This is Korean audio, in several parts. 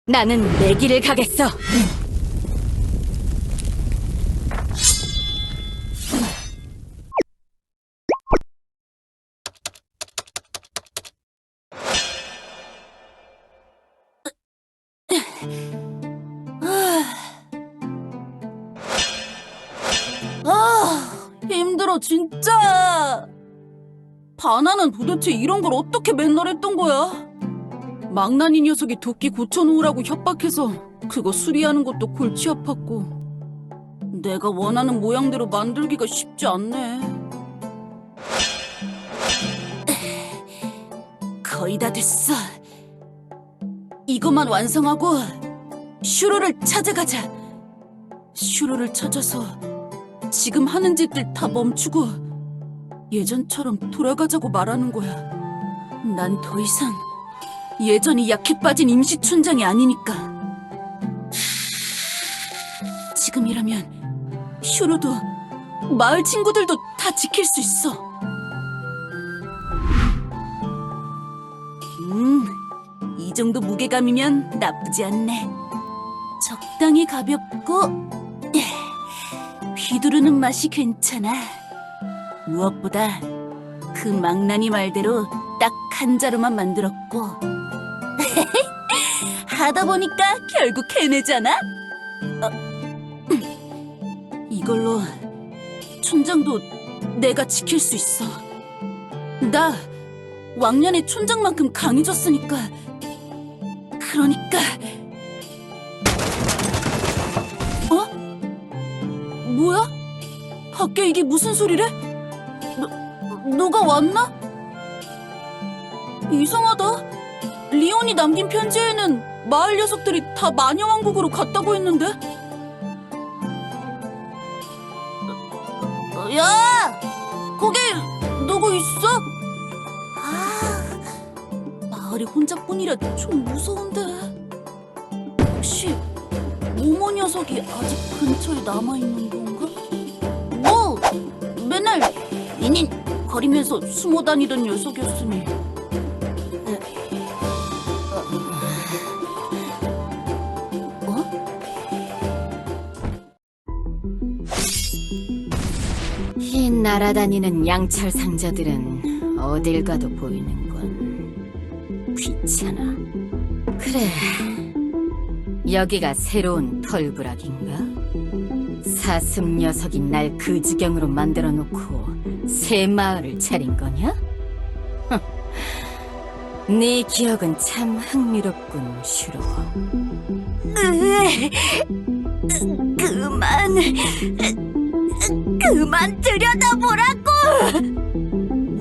나는 내 길을 가겠어. 힘들어 진짜. 바나는 도대체 이런 걸 어떻게 맨날 했던 거야? 망나니 녀석이 도끼 고쳐놓으라고 협박해서 그거 수리하는 것도 골치 아팠고 내가 원하는 모양대로 만들기가 쉽지 않네. 거의 다 됐어. 이것만 완성하고 슈로를 찾아가자. 슈로를 찾아서 지금 하는 짓들 다 멈추고 예전처럼 돌아가자고 말하는 거야. 난 더 이상 예전이 약해 빠진 임시촌장이 아니니까. 지금이라면 슈로도 마을 친구들도 다 지킬 수 있어. 이 정도 무게감이면 나쁘지 않네. 적당히 가볍고 휘두르는 맛이 괜찮아. 무엇보다 그 망나니 말대로 딱 한 자루만 만들었고 하다 보니까 결국 해내잖아. 이걸로 촌장도 내가 지킬 수 있어. 나 왕년의 촌장만큼 강해졌으니까. 그러니까. 뭐야? 밖에 이게 무슨 소리래? 누가 왔나? 이상하다. 리온이 남긴 편지에는 마을 녀석들이 다 마녀왕국으로 갔다고 했는데? 야! 거기 누구 있어? 마을이 혼자뿐이라 좀 무서운데. 혹시 모모 녀석이 아직 근처에 남아있는 건가? 뭐 맨날 닌닌 거리면서 숨어 다니던 녀석이었으니. 흰 날아다니는 양철 상자들은 어딜 가도 보이는군. 귀찮아. 그래, 여기가 새로운 털부락인가? 사슴 녀석이 날 그 지경으로 만들어 놓고 새 마을을 차린 거냐? 네 기억은 참 흥미롭군, 슈로. 그만 들여다보라고!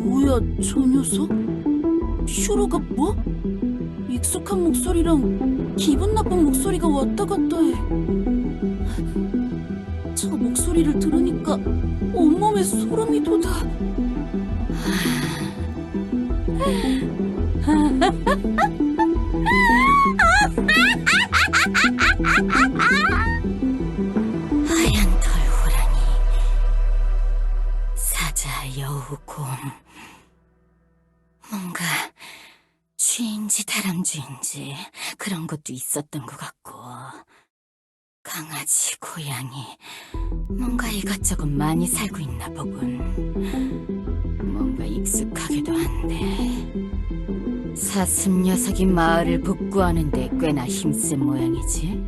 뭐야, 저 녀석? 슈로가 뭐? 익숙한 목소리랑 기분 나쁜 목소리가 왔다 갔다 해. 저 목소리를 들으니까 온몸에 소름이 돋아. 하얀 털호랑이, 사자 여우곰. 뭔가 쥐인지 다람쥐인지 그런 것도 있었던 것 같고, 강아지, 고양이, 뭔가 이것저것 많이 살고 있나 보군. 뭔가 익숙하기도 한데. 사슴 녀석이 마을을 복구하는데 꽤나 힘센 모양이지.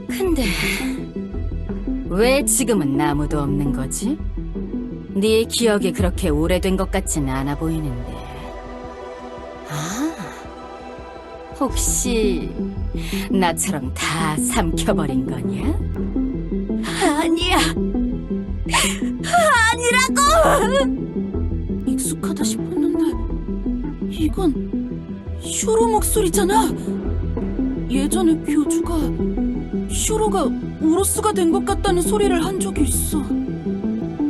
근데 왜 지금은 아무도 없는 거지? 네 기억이 그렇게 오래된 것 같지는 않아 보이는데. 혹시 나처럼 다 삼켜버린 거냐? 아니야. 아니라고! 익숙하다 싶었는데 이건 슈로 목소리잖아. 예전에 교주가 슈로가 우로스가 된 것 같다는 소리를 한 적이 있어.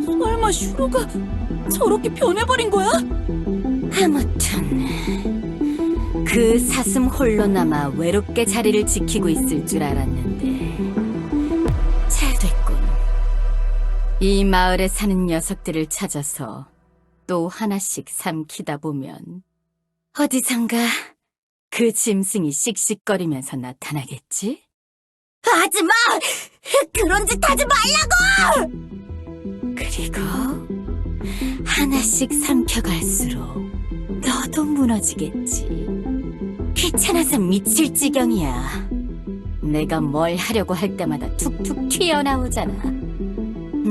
설마 슈로가 저렇게 변해버린 거야? 아무튼 그 사슴 홀로 남아 외롭게 자리를 지키고 있을 줄 알았는데 잘 됐군. 이 마을에 사는 녀석들을 찾아서 또 하나씩 삼키다 보면 어디선가 그 짐승이 씩씩거리면서 나타나겠지? 하지마! 그런 짓 하지 말라고! 그리고 하나씩 삼켜갈수록 너도 무너지겠지. 귀찮아서 미칠 지경이야. 내가 뭘 하려고 할 때마다 툭툭 튀어나오잖아.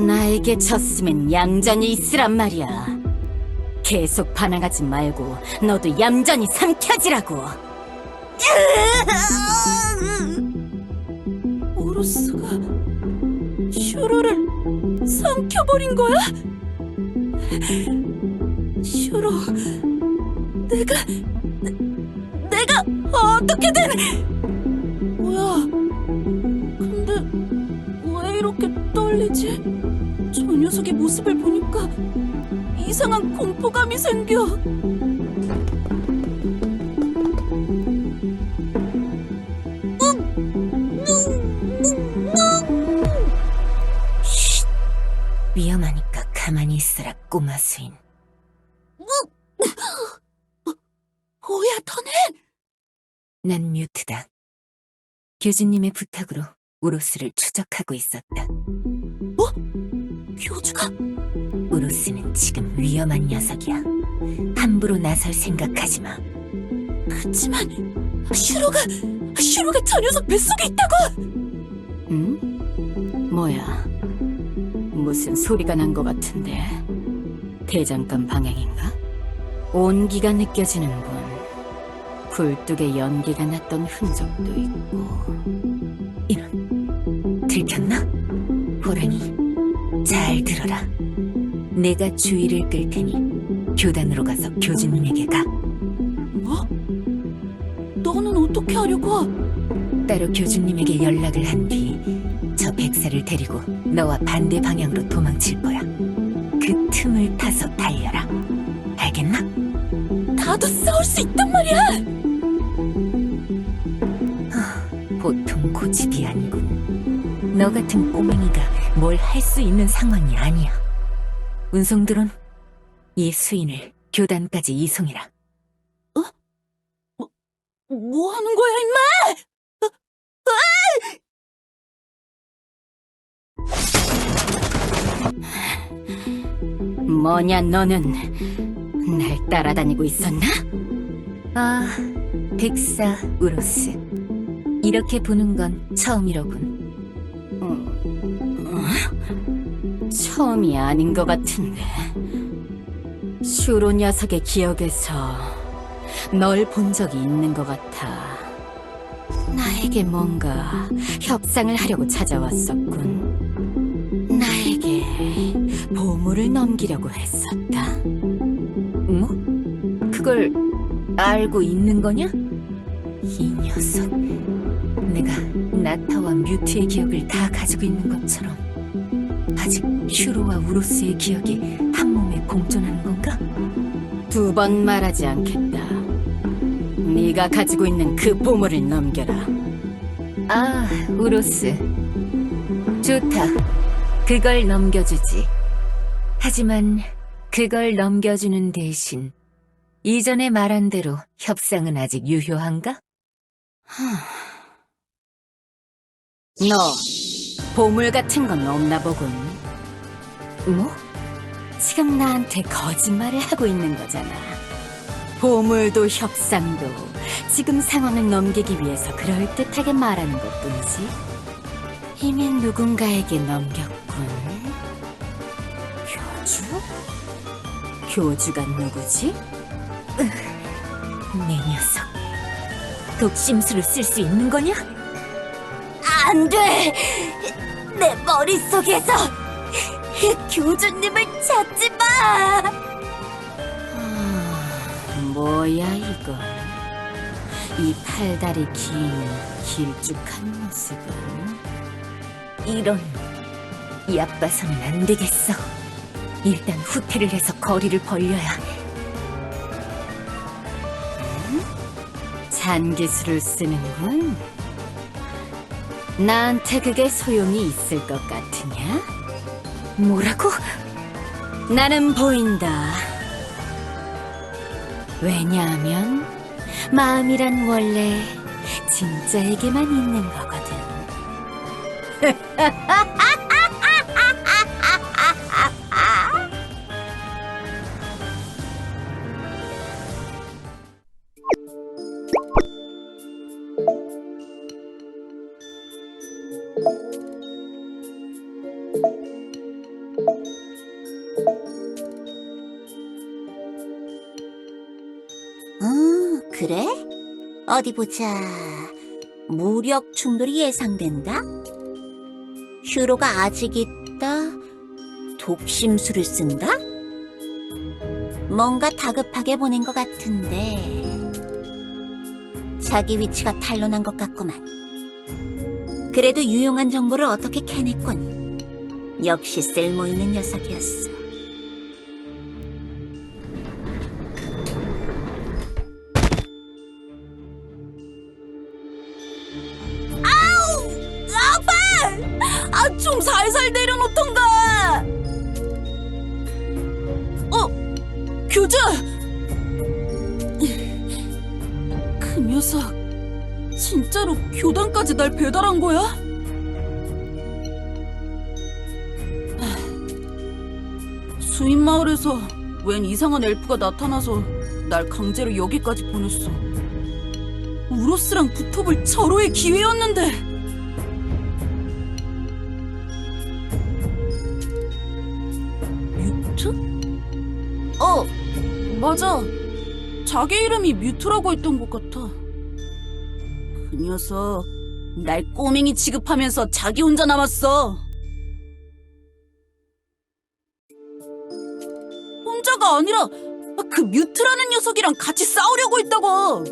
나에게 졌으면 얌전히 있으란 말이야. 계속 반항하지 말고 너도 얌전히 삼켜지라고. 오로스가 슈로를 삼켜버린 거야? 슈로, 내가 어떻게든... 뭐야? 근데 왜 이렇게 떨리지? 저 녀석의 모습을 보니까 이상한 공포감이 생겨. 위험하니까 가만히 있으라, 꼬마 수인. 뭐야, 너는? 난 뮤트다. 교주님의 부탁으로 우로스를 추적하고 있었다. 뭐? 교주가? 우로스는 지금 위험한 녀석이야. 함부로 나설 생각하지 마. 그치만 슈로가 저 녀석 뱃속에 있다고! 응? 뭐야? 무슨 소리가 난 것 같은데. 대장간 방향인가? 온기가 느껴지는군. 굴뚝에 연기가 났던 흔적도 있고. 이런, 들켰나? 호랑이, 잘 들어라. 내가 주의를 끌 테니 교단으로 가서 교주님에게 가. 뭐? 너는 어떻게 하려고? 따로 교주님에게 연락을 한 뒤 저 백사를 데리고 너와 반대 방향으로 도망칠 거야. 그 틈을 타서 달려라. 알겠나? 나도 싸울 수 있단 말이야! 보통 고집이 아니군. 너 같은 꼬맹이가 뭘 할 수 있는 상황이 아니야. 운송드론, 이 수인을 교단까지 이송해라. 뭐 하는 거야, 임마! 뭐냐 너는? 날 따라다니고 있었나? 아, 백사 우로스. 이렇게 보는 건 처음이로군. 처음이 아닌 것 같은데. 슈로 녀석의 기억에서 널 본 적이 있는 것 같아. 나에게 뭔가 협상을 하려고 찾아왔었군. 나에게 보물을 넘기려고 했었다. 뭐? 그걸 알고 있는 거냐? 이 녀석. 내가 나타와 뮤트의 기억을 다 가지고 있는 것처럼 아직 슈로와 우로스의 기억이 한 몸에 공존하는 건가? 두 번 말하지 않겠다. 네가 가지고 있는 그 보물을 넘겨라. 아, 우로스. 좋다. 그걸 넘겨주지. 하지만 그걸 넘겨주는 대신 이전에 말한 대로 협상은 아직 유효한가? 너 보물 같은 건 없나 보군. 뭐? 지금 나한테 거짓말을 하고 있는 거잖아. 보물도 협상도 지금 상황을 넘기기 위해서 그럴듯하게 말하는 것뿐이지. 이미 누군가에게 넘겼군. 교주? 교주가 누구지? 내 녀석. 독심술을 쓸 수 있는 거냐? 안 돼! 내 머릿속에서 교주님을 찾지 마! 뭐야 이건? 이 팔다리 긴 길쭉한 모습은? 이런, 얕봐서는 안 되겠어. 일단 후퇴를 해서 거리를 벌려야. 잔기술을 쓰는군. 나한테 그게 소용이 있을 것 같으냐? 뭐라고? 나는 보인다. 왜냐하면 마음이란 원래 진짜에게만 있는 거거든. 그래? 어디 보자. 무력 충돌이 예상된다? 슈로가 아직 있다? 독심술을 쓴다? 뭔가 다급하게 보낸 것 같은데 자기 위치가 탄로난 것 같구만. 그래도 유용한 정보를 어떻게 캐냈군. 역시 쓸모있는 녀석이었어. 좀 살살 내려놓던가. 교주! 그 녀석 진짜로 교단까지 날 배달한 거야? 수인마을에서 웬 이상한 엘프가 나타나서 날 강제로 여기까지 보냈어. 우로스랑 붙어볼 절호의 기회였는데. 뮤트? 맞아. 자기 이름이 뮤트라고 했던 것 같아. 그 녀석 날 꼬맹이 취급하면서 자기 혼자 남았어. 혼자가 아니라 그 뮤트라는 녀석이랑 같이 싸우려고 했다고.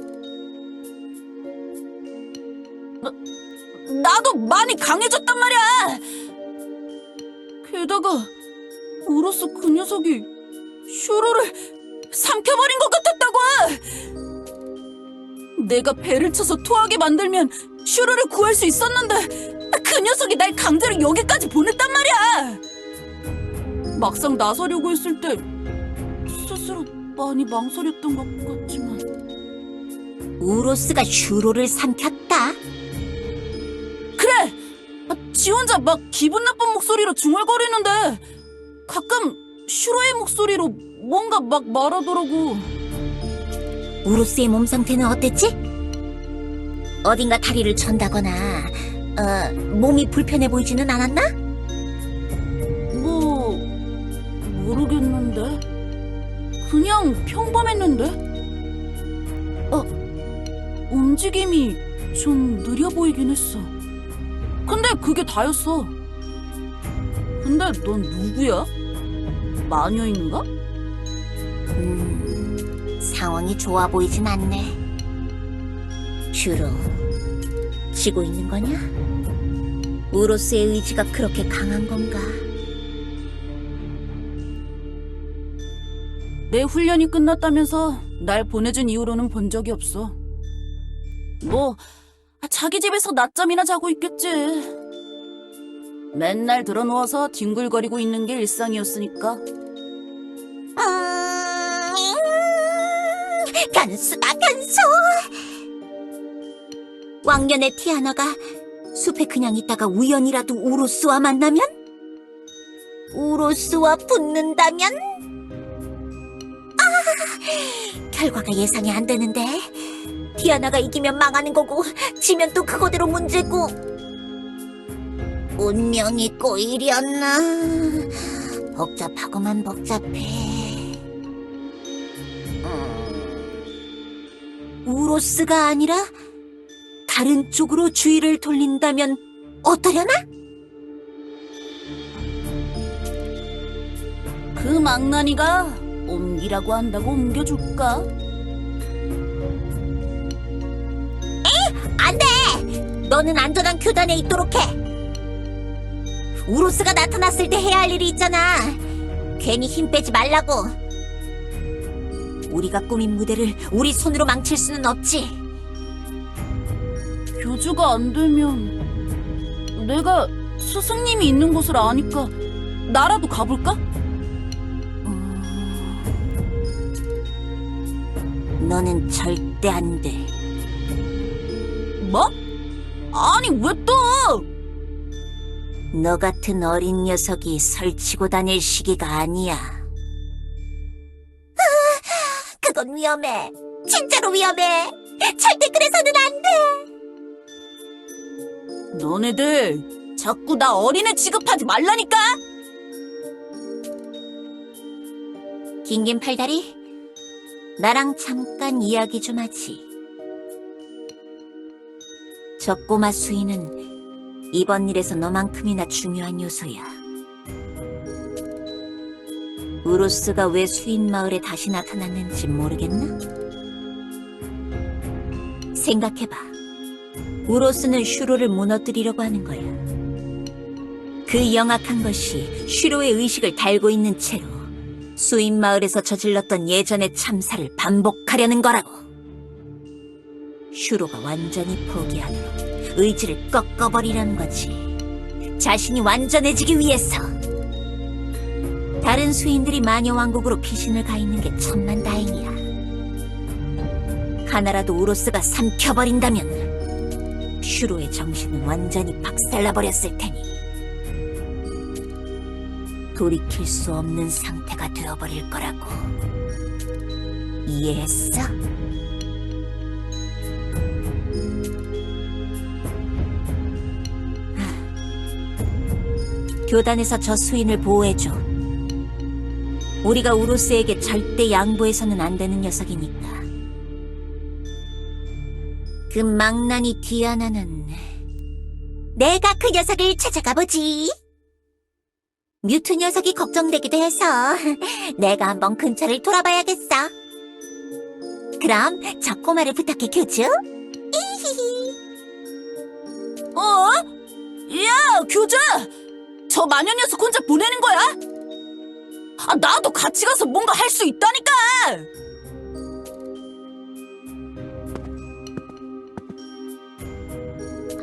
나도 많이 강해졌단 말이야. 게다가 우로스 그 녀석이 슈로를 삼켜버린 것 같았다고. 내가 배를 쳐서 토하게 만들면 슈로를 구할 수 있었는데 그 녀석이 날 강제로 여기까지 보냈단 말이야. 막상 나서려고 했을 때 스스로 많이 망설였던 것 같지만. 우로스가 슈로를 삼켰다? 그래! 지 혼자 막 기분 나쁜 목소리로 중얼거리는데 가끔 슈로의 목소리로 뭔가 막 말하더라고. 우로스의 몸 상태는 어땠지? 어딘가 다리를 쳤다거나 몸이 불편해 보이지는 않았나? 모르겠는데. 그냥 평범했는데. 움직임이 좀 느려 보이긴 했어. 근데 그게 다였어. 근데 넌 누구야? 마녀인가? 상황이 좋아 보이진 않네. 슈로, 지고 있는 거냐? 우로스의 의지가 그렇게 강한 건가? 내 훈련이 끝났다면서 날 보내준 이후로는 본 적이 없어. 자기 집에서 낮잠이나 자고 있겠지. 맨날 드러누워서 뒹굴거리고 있는 게 일상이었으니까. 간수다, 간수! 왕년의 티아나가 숲에 그냥 있다가 우연이라도 우로스와 만나면? 우로스와 붙는다면? 결과가 예상이 안 되는데. 티아나가 이기면 망하는 거고 지면 또 그거대로 문제고. 운명이 꼬이려나. 복잡하고만 복잡해. 우로스가 아니라 다른 쪽으로 주의를 돌린다면 어떠려나? 그 망나니가 옮기라고 한다고 옮겨줄까? 안 돼! 너는 안전한 교단에 있도록 해! 우로스가 나타났을 때 해야 할 일이 있잖아. 괜히 힘 빼지 말라고. 우리가 꾸민 무대를 우리 손으로 망칠 수는 없지. 교주가 안 되면 내가 스승님이 있는 곳을 아니까 나라도 가볼까? 너는 절대 안 돼. 뭐? 아니, 왜 또? 너 같은 어린 녀석이 설치고 다닐 시기가 아니야. 그건 위험해. 진짜로 위험해. 절대 그래서는 안 돼. 너네들 자꾸 나 어린애 취급하지 말라니까? 긴긴 팔다리, 나랑 잠깐 이야기 좀 하지. 저 꼬마 수인은 이번 일에서 너만큼이나 중요한 요소야. 우로스가 왜 수인 마을에 다시 나타났는지 모르겠나? 생각해봐. 우로스는 슈로를 무너뜨리려고 하는 거야. 그 영악한 것이 슈로의 의식을 달고 있는 채로 수인 마을에서 저질렀던 예전의 참사를 반복하려는 거라고. 슈로가 완전히 포기하도록 의지를 꺾어버리려는 거지. 자신이 완전해지기 위해서. 다른 수인들이 마녀왕국으로 피신을 가 있는 게 천만다행이야. 하나라도 우로스가 삼켜버린다면 슈로의 정신은 완전히 박살나버렸을 테니 돌이킬 수 없는 상태가 되어버릴 거라고. 이해했어? 교단에서 저 수인을 보호해줘. 우리가 우로스에게 절대 양보해서는 안 되는 녀석이니까. 그 망나니 디아나는 내가 그 녀석을 찾아가 보지. 뮤트 녀석이 걱정되기도 해서 내가 한번 근처를 돌아봐야겠어. 그럼 저 꼬마를 부탁해, 교주. 어? 야, 교주! 저 마녀 녀석 혼자 보내는 거야? 아, 나도 같이 가서 뭔가 할 수 있다니까!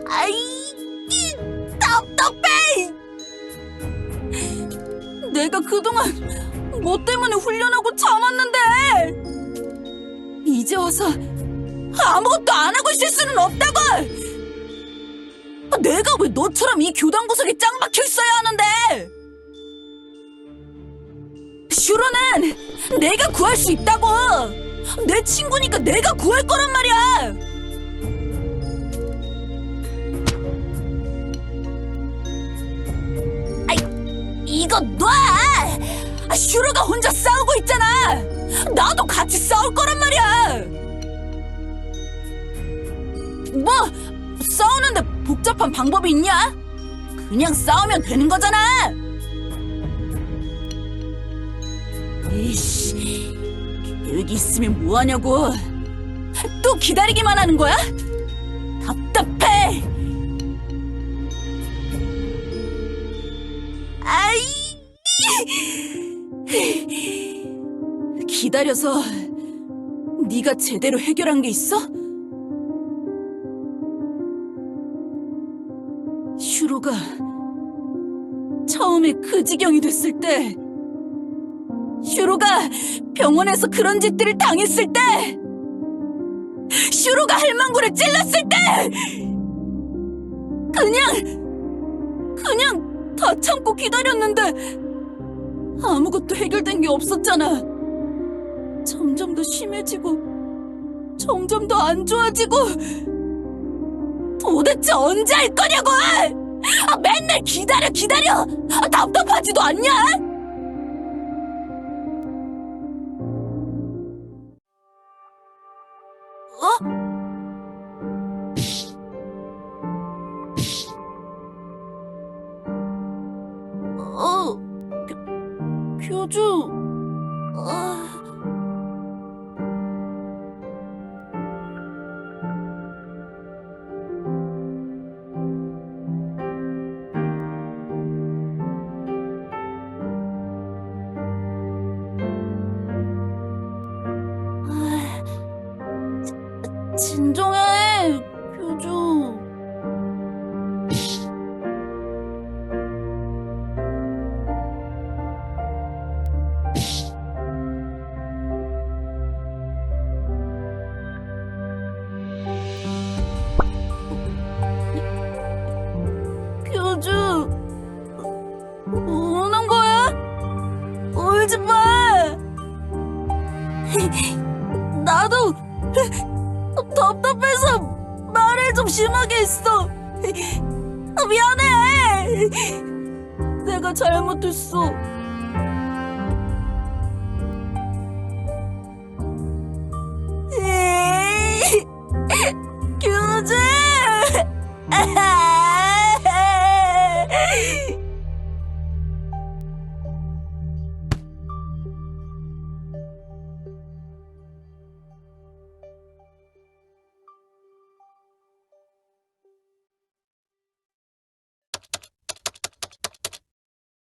아이, 답답해! 내가 그동안 뭐 때문에 훈련하고 참았는데! 이제 와서 아무것도 안 하고 있을 수는 없다고! 내가 왜 너처럼 이 교단 구석에 짱 박혀 있어야 하는데! 슈로는 내가 구할 수 있다고! 내 친구니까 내가 구할 거란 말이야! 아이, 이거 놔! 슈로가 혼자 싸우고 있잖아! 나도 같이 싸울 거란 말이야! 뭐, 싸우는데 복잡한 방법이 있냐? 그냥 싸우면 되는 거잖아! 이씨, 여기 있으면 뭐하냐고! 또 기다리기만 하는 거야? 답답해! 아이! 기다려서 네가 제대로 해결한 게 있어? 슈로가 처음에 그 지경이 됐을 때, 슈로가 병원에서 그런 짓들을 당했을 때, 슈로가 할망구를 찔렀을 때, 그냥 다 참고 기다렸는데 아무것도 해결된 게 없었잖아. 점점 더 심해지고 점점 더 안 좋아지고. 도대체 언제 할 거냐고! 맨날 기다려! 답답하지도 않냐? 교주. 진정해, 교주. 좀 심하게 했어. 미안해. 내가 잘못했어. 교주!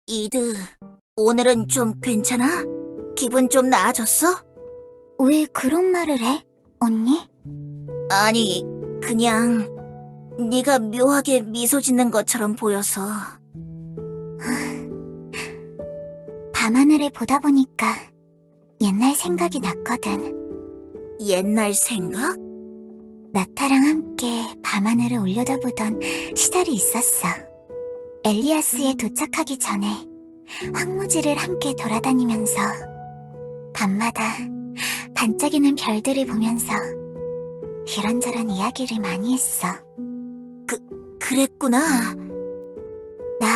이드, 오늘은 좀 괜찮아? 기분 좀 나아졌어? 왜 그런 말을 해, 언니? 아니, 그냥 네가 묘하게 미소 짓는 것처럼 보여서. 밤하늘을 보다 보니까 옛날 생각이 났거든. 옛날 생각? 나타랑 함께 밤하늘을 올려다보던 시절이 있었어. 엘리아스에 도착하기 전에 황무지를 함께 돌아다니면서 밤마다 반짝이는 별들을 보면서 이런저런 이야기를 많이 했어. 그랬구나. 나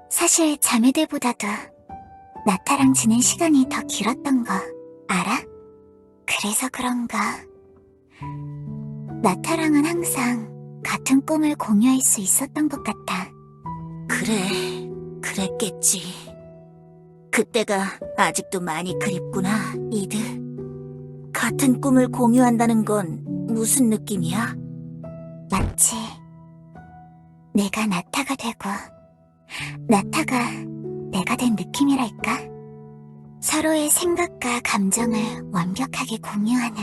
사실 자매들보다도 나타랑 지낸 시간이 더 길었던 거 알아? 그래서 그런가 나타랑은 항상 같은 꿈을 공유할 수 있었던 것 같아. 그래, 그랬겠지. 그때가 아직도 많이 그립구나, 이드. 같은 꿈을 공유한다는 건 무슨 느낌이야? 마치 내가 나타가 되고 나타가 내가 된 느낌이랄까? 서로의 생각과 감정을 완벽하게 공유하는,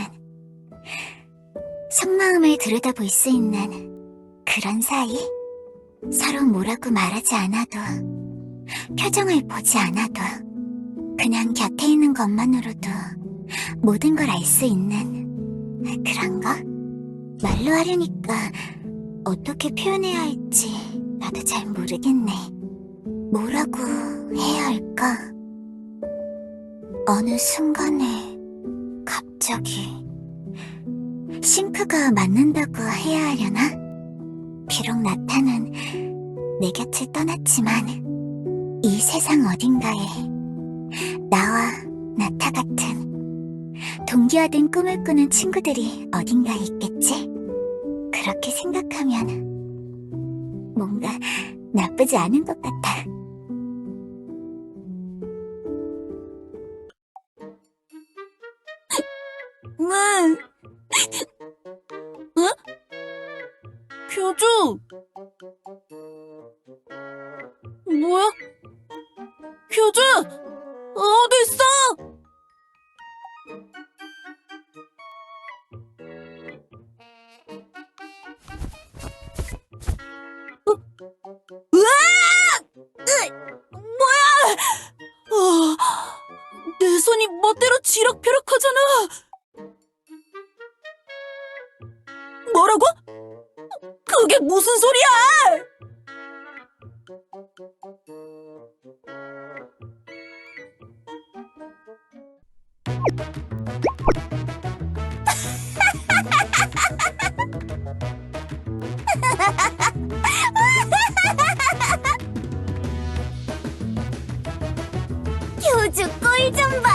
속마음을 들여다볼 수 있는 그런 사이? 서로 뭐라고 말하지 않아도, 표정을 보지 않아도, 그냥 곁에 있는 것만으로도 모든 걸 알 수 있는 그런 거? 말로 하려니까 어떻게 표현해야 할지 나도 잘 모르겠네. 뭐라고 해야 할까? 어느 순간에 갑자기 싱크가 맞는다고 해야 하려나? 비록 나타는 내 곁을 떠났지만 이 세상 어딘가에 나와 나타 같은 동기화된 꿈을 꾸는 친구들이 어딘가에 있겠지? 그렇게 생각하면 뭔가 나쁘지 않은 것 같아. 응. 응? 교주! 뭐야? 교주! 어디 있어? 으악! 뭐야! 내 손이 멋대로 지락펴락하잖아! 뭐라고? 그게 무슨 소리야! 교주 꼴 좀 봐.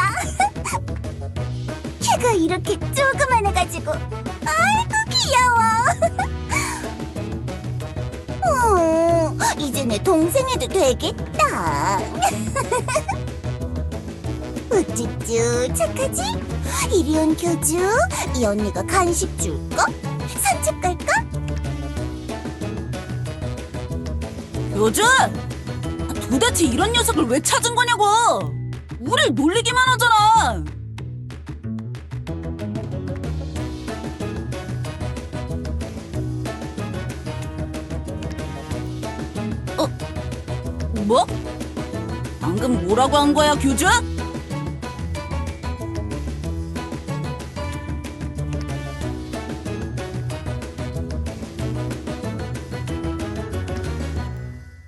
걔가 이렇게 조그만해가지고 아이고 귀여워. 이제 내 동생 해도 되겠다. 우쭈쭈 착하지? 이리 온 교주, 이 언니가 간식 줄까? 산책 갈까? 교주! 도대체 이런 녀석을 왜 찾은 거냐고! 우릴 놀리기만 하잖아! 뭐? 방금 뭐라고 한 거야, 교주?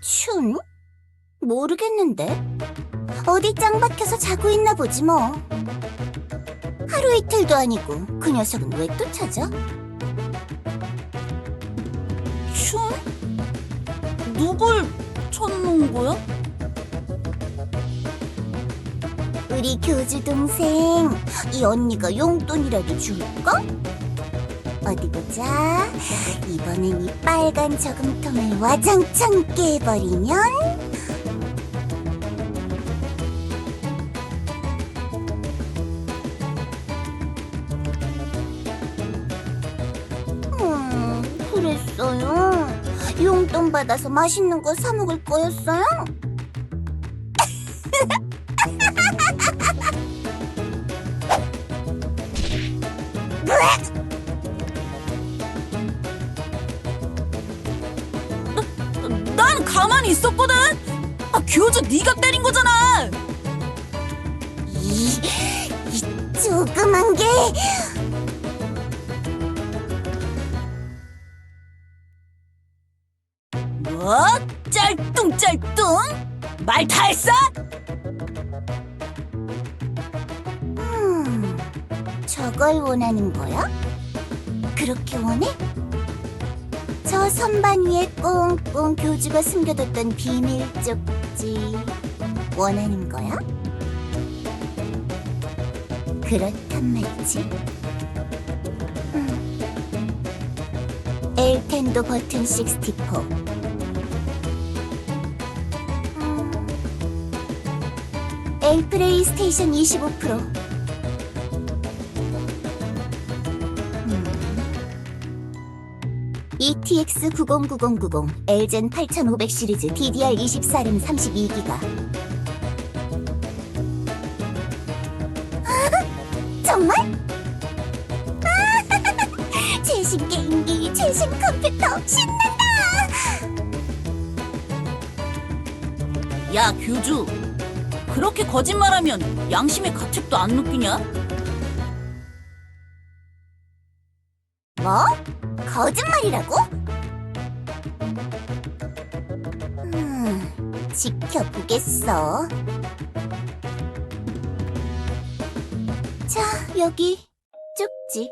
춘? 모르겠는데. 어디 짱 박혀서 자고 있나 보지 뭐. 하루 이틀도 아니고 그 녀석은 왜 또 찾아? 춤? 누굴 쳐놓은 거야? 우리 교주 동생, 이 언니가 용돈이라도 줄까? 어디 보자. 이번엔 이 빨간 저금통을 와장창 깨버리면 그랬어요. 용돈 받아서 맛있는 거 사 먹을 거였어요? 난 가만히 있었거든. 교주 네가 때린 거잖아. 이 조그만 게. 뭐? 짤뚱짤뚱? 말 다 했어? 저걸 원하는 거야? 그렇게 원해? 저 선반 위에 꽁꽁 교주가 숨겨뒀던 비밀 쪽지 원하는 거야? 그렇단 말이지. 엘텐도 버튼 64. 엘프레이 스테이션 25%. ETX 909090 엘젠 8500 시리즈 DDR 24램 32기가. 정말? 최신 게임기, 최신 컴퓨터, 신난다! 야, 교주. 그렇게 거짓말하면 양심의 가책도 안 느끼냐? 뭐? 거짓말이라고? 지켜보겠어. 자, 여기 쪽지.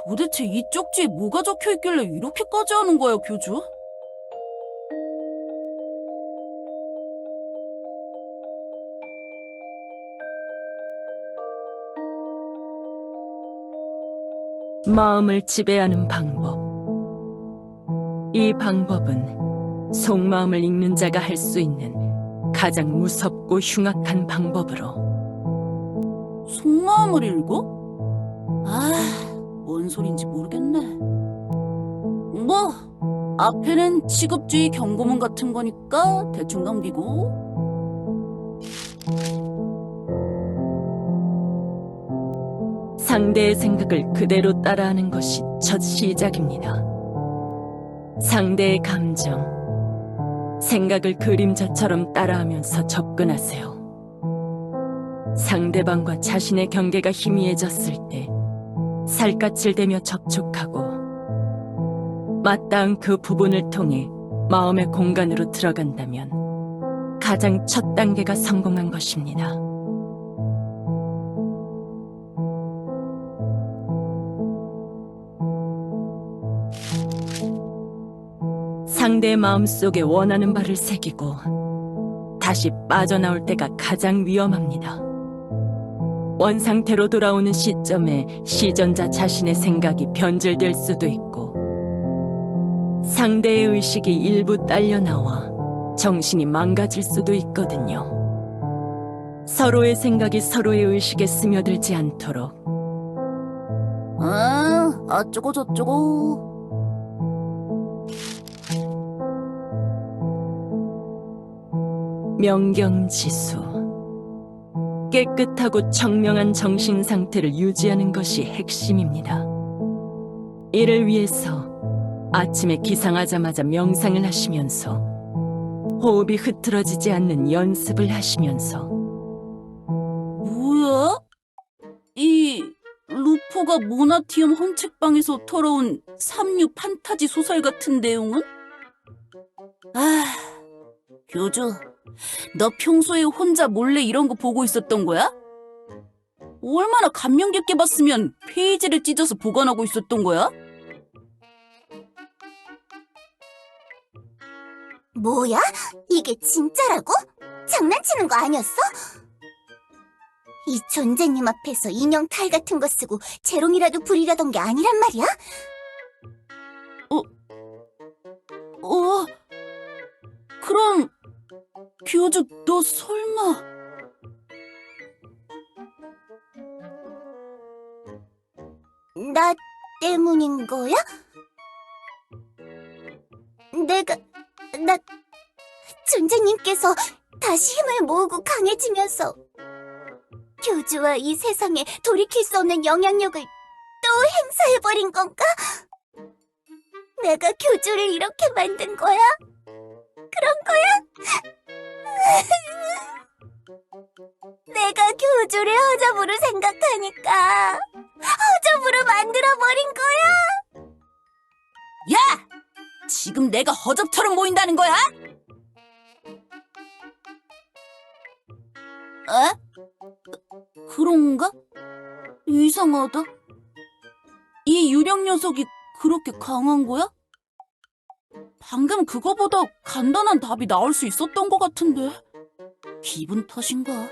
도대체 이 쪽지에 뭐가 적혀 있길래 이렇게까지 하는 거야, 교주? 마음을 지배하는 방법. 이 방법은 속마음을 읽는 자가 할 수 있는 가장 무섭고 흉악한 방법으로. 속마음을 읽어? 뭔 소린지 모르겠네. 뭐, 앞에는 직업주의 경고문 같은 거니까 대충 넘기고. 상대의 생각을 그대로 따라하는 것이 첫 시작입니다. 상대의 감정, 생각을 그림자처럼 따라하면서 접근하세요. 상대방과 자신의 경계가 희미해졌을 때 살갗을대며 접촉하고 맞닿은 그 부분을 통해 마음의 공간으로 들어간다면 가장 첫 단계가 성공한 것입니다. 상대의 마음속에 원하는 바를 새기고 다시 빠져나올 때가 가장 위험합니다. 원상태로 돌아오는 시점에 시전자 자신의 생각이 변질될 수도 있고 상대의 의식이 일부 딸려나와 정신이 망가질 수도 있거든요. 서로의 생각이 서로의 의식에 스며들지 않도록 어쩌고 저쩌고. 명경지수. 깨끗하고 청명한 정신 상태를 유지하는 것이 핵심입니다. 이를 위해서 아침에 기상하자마자 명상을 하시면서 호흡이 흐트러지지 않는 연습을 하시면서 뭐야? 이 루포가 모나티움 헌책방에서 털어온 삼류 판타지 소설 같은 내용은? 교주, 너 평소에 혼자 몰래 이런 거 보고 있었던 거야? 얼마나 감명 깊게 봤으면 페이지를 찢어서 보관하고 있었던 거야? 뭐야? 이게 진짜라고? 장난치는 거 아니었어? 이 존재님 앞에서 인형 탈 같은 거 쓰고 재롱이라도 부리려던 게 아니란 말이야? 그럼 교주 너 설마 나 때문인 거야? 나 존재님께서 다시 힘을 모으고 강해지면서 교주와 이 세상에 돌이킬 수 없는 영향력을 또 행사해버린 건가? 내가 교주를 이렇게 만든 거야? 그런 거야? 내가 교주를 허접으로 생각하니까 허접으로 만들어버린 거야? 야! 지금 내가 허접처럼 보인다는 거야? 그런가? 이상하다. 이 유령 녀석이 그렇게 강한 거야? 방금 그거보다 간단한 답이 나올 수 있었던 것 같은데. 기분 탓인가?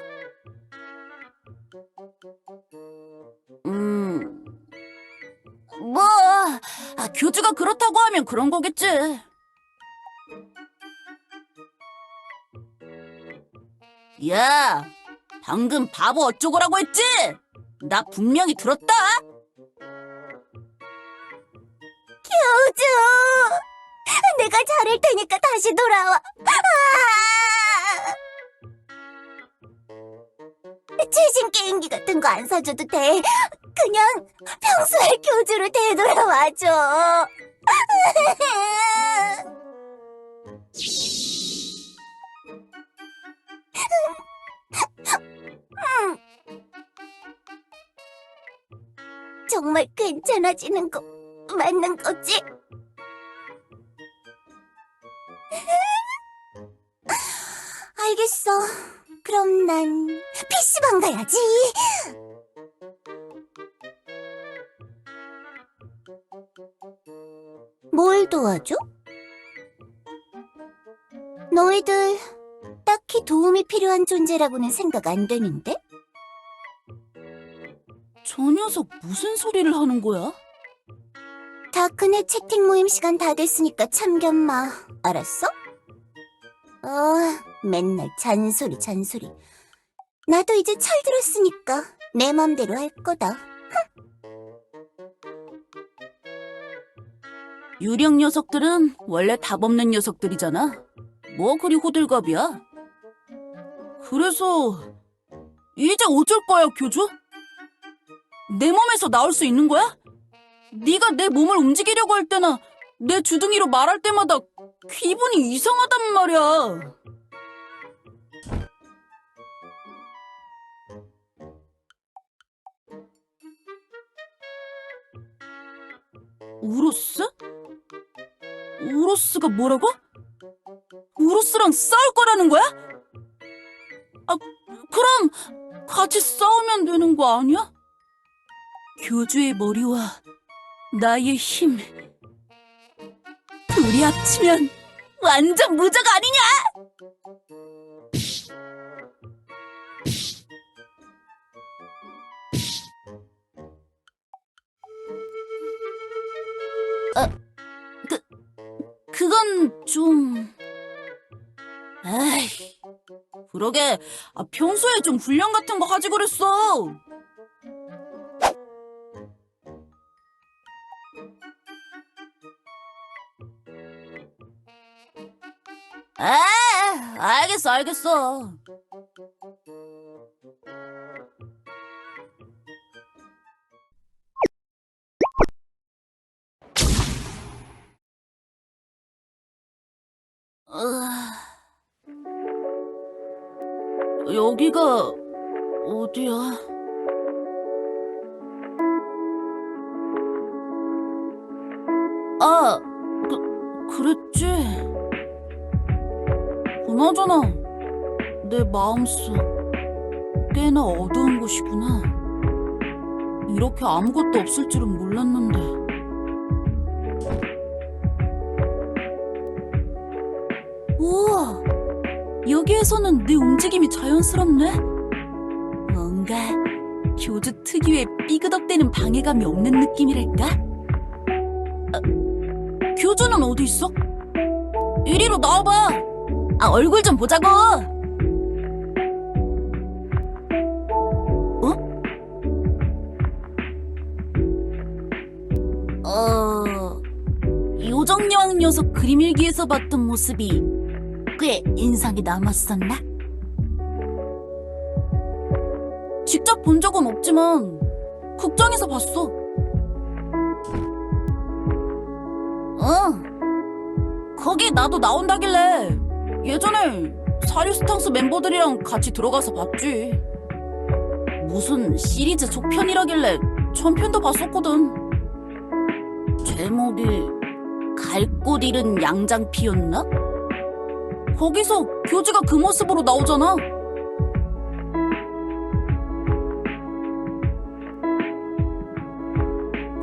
뭐, 교주가 그렇다고 하면 그런 거겠지. 야, 방금 바보 어쩌고라고 했지? 나 분명히 들었다. 교주! 내가 잘할 테니까 다시 돌아와. 최신 게임기 같은 거 안 사줘도 돼. 그냥 평소의 교주로 되돌아와줘. 정말 괜찮아지는 거 맞는 거지? 알겠어. 그럼 난 PC방 가야지. 뭘 도와줘? 너희들 딱히 도움이 필요한 존재라고는 생각 안 되는데? 저 녀석 무슨 소리를 하는 거야? 다크넷 채팅 모임 시간 다 됐으니까 참견마. 알았어? 맨날 잔소리. 나도 이제 철들었으니까 내 맘대로 할 거다. 유령 녀석들은 원래 답 없는 녀석들이잖아. 뭐 그리 호들갑이야? 그래서 이제 어쩔 거야, 교주? 내 몸에서 나올 수 있는 거야? 네가 내 몸을 움직이려고 할 때나 내 주둥이로 말할 때마다 기분이 이상하단 말이야. 우로스? 우로스가 뭐라고? 우로스랑 싸울 거라는 거야? 그럼 같이 싸우면 되는 거 아니야? 교주의 머리와 나의 힘 둘이 합치면 완전 무적 아니냐? 그건 좀... 에이, 그러게 평소에 좀 훈련 같은 거 하지 그랬어. 알겠어. 여기가 어디야? 그랬지. 그나저나 내 마음속 꽤나 어두운 곳이구나. 이렇게 아무것도 없을 줄은 몰랐는데. 여기에서는 내 움직임이 자연스럽네. 뭔가 교주 특유의 삐그덕대는 방해감이 없는 느낌이랄까? 교주는 어디 있어? 이리로 나와봐. 얼굴 좀 보자고. 요정여왕 녀석 그림일기에서 봤던 모습이 꽤 인상이 남았었나? 직접 본 적은 없지만 극장에서 봤어. 거기 나도 나온다길래 예전에 사리스탕스 멤버들이랑 같이 들어가서 봤지. 무슨 시리즈 속편이라길래 전편도 봤었거든. 제목이 갈 곳 잃은 양장피였나? 거기서 교주가 그 모습으로 나오잖아.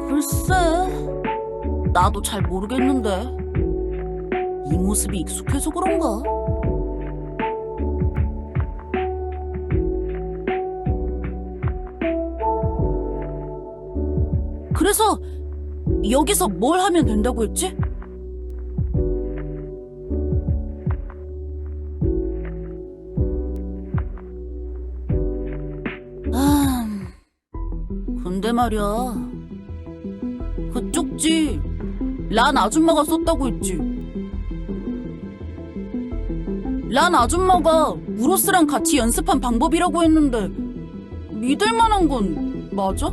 글쎄, 나도 잘 모르겠는데 이 모습이 익숙해서 그런가? 그래서 여기서 뭘 하면 된다고 했지? 근데 말이야, 그 쪽지 란 아줌마가 썼다고 했지. 란 아줌마가 우로스랑 같이 연습한 방법이라고 했는데 믿을 만한 건 맞아?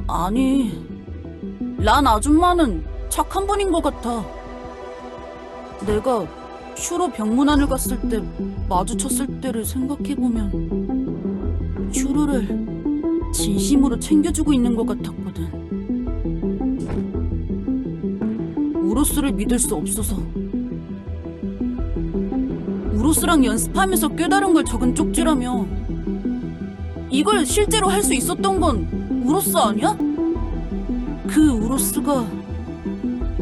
아니, 란 아줌마는 착한 분인 것 같아. 내가 슈로 병문안을 갔을 때 마주쳤을 때를 생각해보면 슈로를 진심으로 챙겨주고 있는 것 같았거든. 우로스를 믿을 수 없어서 우로스랑 연습하면서 깨달은 걸 적은 쪽지라며. 이걸 실제로 할 수 있었던 건 우로스 아니야? 그 우로스가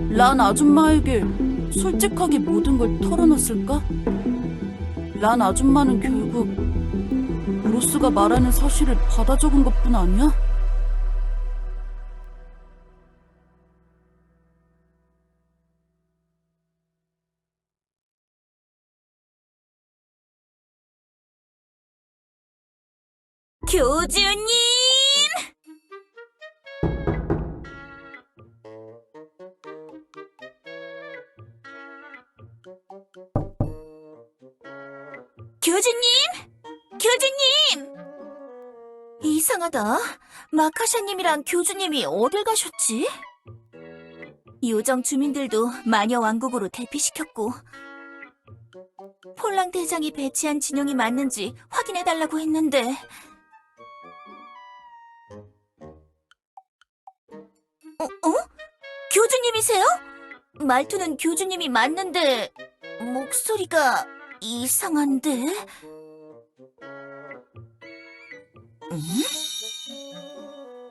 란 아줌마에게 솔직하게 모든 걸 털어놨을까? 란 아줌마는 결국 우로스가 말하는 사실을 받아 적은 것뿐 아니야? 교주님! 교주님! 교주님! 이상하다. 마카샤님이랑 교주님이 어딜 가셨지? 요정 주민들도 마녀 왕국으로 대피시켰고 폴랑 대장이 배치한 진영이 맞는지 확인해달라고 했는데 교주님이세요? 말투는 교주님이 맞는데 목소리가 이상한데?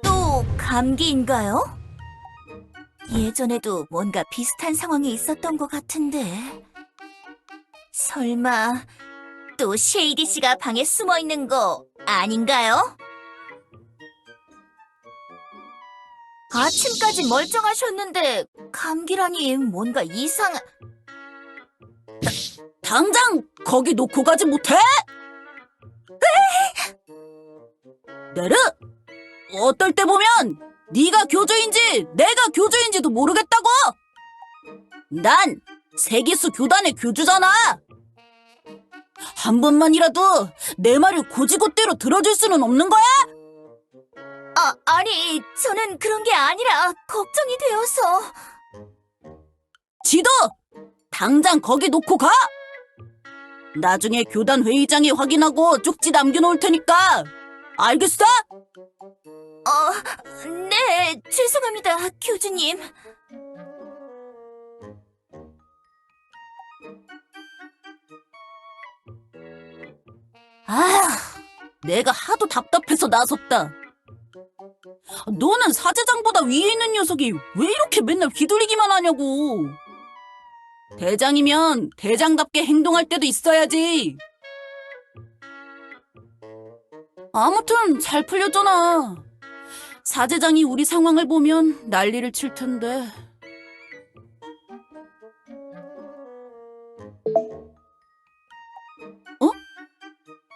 또 감기인가요? 예전에도 뭔가 비슷한 상황이 있었던 것 같은데 설마 또 쉐이디 씨가 방에 숨어 있는 거 아닌가요? 아침까지 멀쩡하셨는데 감기라니 뭔가 당장 거기 놓고 가지 못해? 네르! 어떨 때 보면 네가 교주인지 내가 교주인지도 모르겠다고! 난 세기수 교단의 교주잖아! 한 번만이라도 내 말을 고지고대로 들어줄 수는 없는 거야? 아니, 저는 그런 게 아니라 걱정이 되어서. 지도! 당장 거기 놓고 가! 나중에 교단 회의장에 확인하고 쪽지 남겨놓을 테니까 알겠어? 네, 죄송합니다, 교주님. 내가 하도 답답해서 나섰다. 너는 사제장보다 위에 있는 녀석이 왜 이렇게 맨날 휘둘리기만 하냐고. 대장이면 대장답게 행동할 때도 있어야지. 아무튼 잘 풀렸잖아. 사제장이 우리 상황을 보면 난리를 칠 텐데. 어?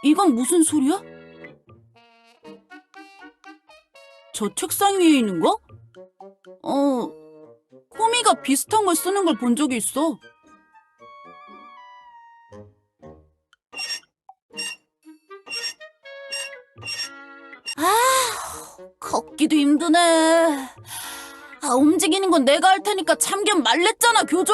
이건 무슨 소리야? 저 책상 위에 있는 거? 코미가 비슷한 걸 쓰는 걸 본 적이 있어. 걷기도 힘드네. 움직이는 건 내가 할 테니까 참견 말랬잖아, 교조!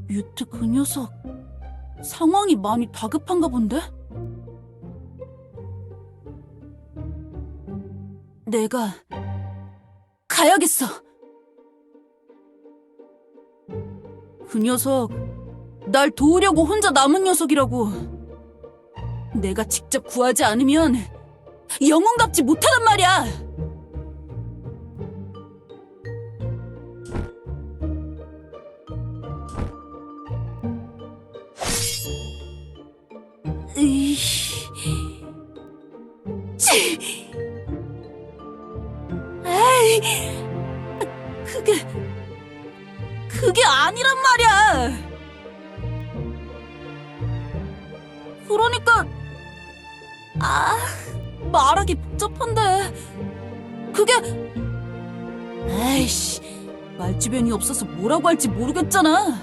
뮤트 그 녀석, 상황이 많이 다급한가 본데? 내가 가야겠어. 그 녀석, 날 도우려고 혼자 남은 녀석이라고. 내가 직접 구하지 않으면 영혼답지 못하단 말이야. 으이... 치! 에이... 그게 아니란 말이야. 그러니까 말하기 복잡한데 그게 에이씨 말주변이 없어서 뭐라고 할지 모르겠잖아.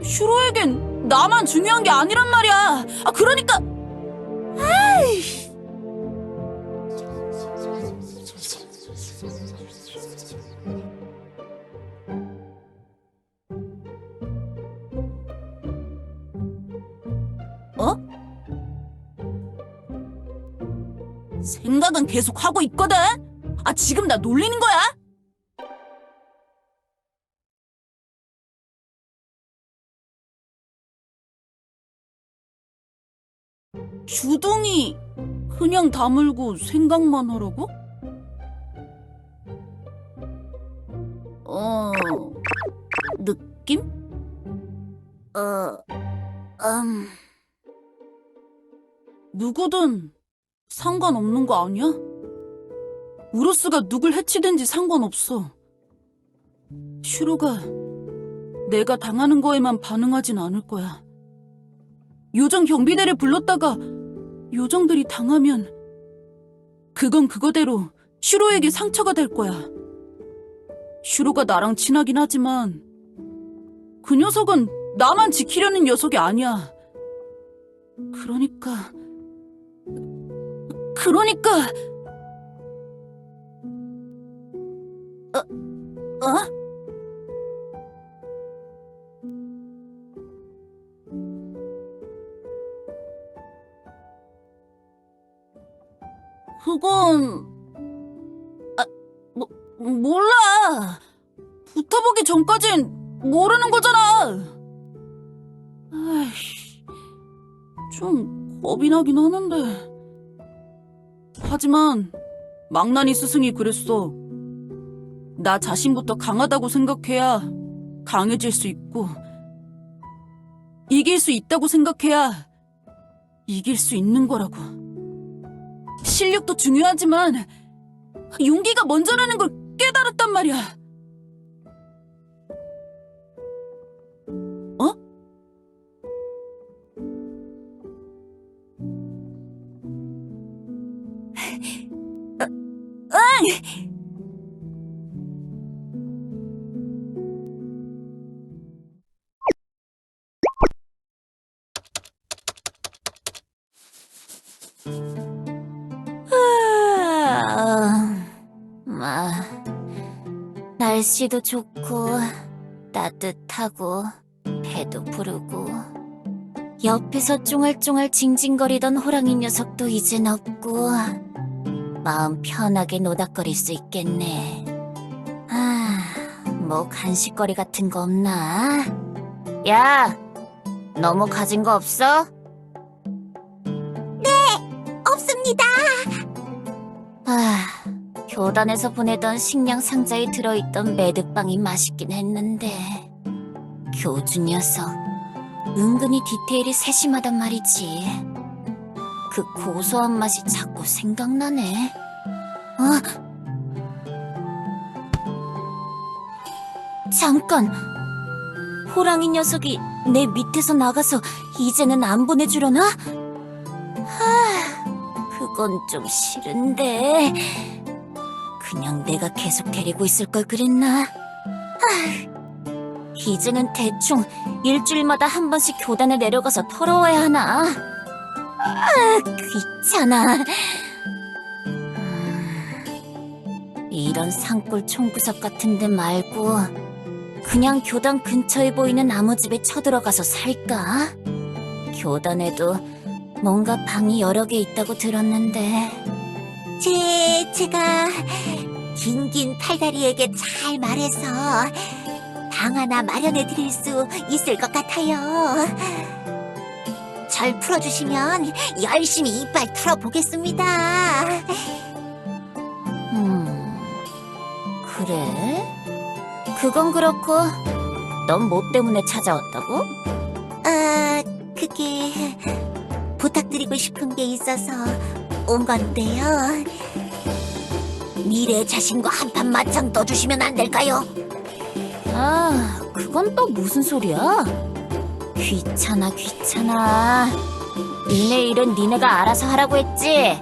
슈로에겐 나만 중요한 게 아니란 말이야. 그러니까 에이 생각은 계속 하고 있거든? 지금 나 놀리는 거야? 주둥이 그냥 다물고 생각만 하라고? 느낌? 누구든 상관없는 거 아니야? 우로스가 누굴 해치든지 상관없어. 슈로가 내가 당하는 거에만 반응하진 않을 거야. 요정 경비대를 불렀다가 요정들이 당하면 그건 그거대로 슈로에게 상처가 될 거야. 슈로가 나랑 친하긴 하지만 그 녀석은 나만 지키려는 녀석이 아니야. 그러니까 그건 몰라. 붙어보기 전까진 모르는 거잖아. 좀 겁이 나긴 하는데. 하지만 망나니 스승이 그랬어. 나 자신부터 강하다고 생각해야 강해질 수 있고 이길 수 있다고 생각해야 이길 수 있는 거라고. 실력도 중요하지만 용기가 먼저라는 걸 깨달았단 말이야. 날씨도 좋고 따뜻하고 배도 부르고 옆에서 쫑알쫑알 징징거리던 호랑이 녀석도 이젠 없고 마음 편하게 노닥거릴 수 있겠네. 뭐 간식거리 같은 거 없나? 야, 너 뭐 가진 거 없어? 없습니다. 교단에서 보내던 식량 상자에 들어있던 매드빵이 맛있긴 했는데 교주 녀석 은근히 디테일이 세심하단 말이지. 그 고소한 맛이 자꾸 생각나네. 잠깐! 호랑이 녀석이 내 밑에서 나가서 이제는 안 보내주려나? 그건 좀 싫은데. 그냥 내가 계속 데리고 있을 걸 그랬나? 이제는 대충 일주일마다 한 번씩 교단에 내려가서 털어와야 하나? 귀찮아. 이런 산골 총구석 같은 데 말고 그냥 교단 근처에 보이는 나무집에 쳐들어가서 살까? 교단에도 뭔가 방이 여러 개 있다고 들었는데. 제가 긴긴 팔다리에게 잘 말해서 방 하나 마련해 드릴 수 있을 것 같아요. 절 풀어주시면 열심히 이빨 털어보겠습니다. 그래? 그건 그렇고 넌 뭐 때문에 찾아왔다고? 그게 부탁드리고 싶은 게 있어서 온 건데요. 미래 자신과 한판 맞짱 떠주시면 안 될까요? 그건 또 무슨 소리야? 귀찮아. 니네 일은 니네가 알아서 하라고 했지?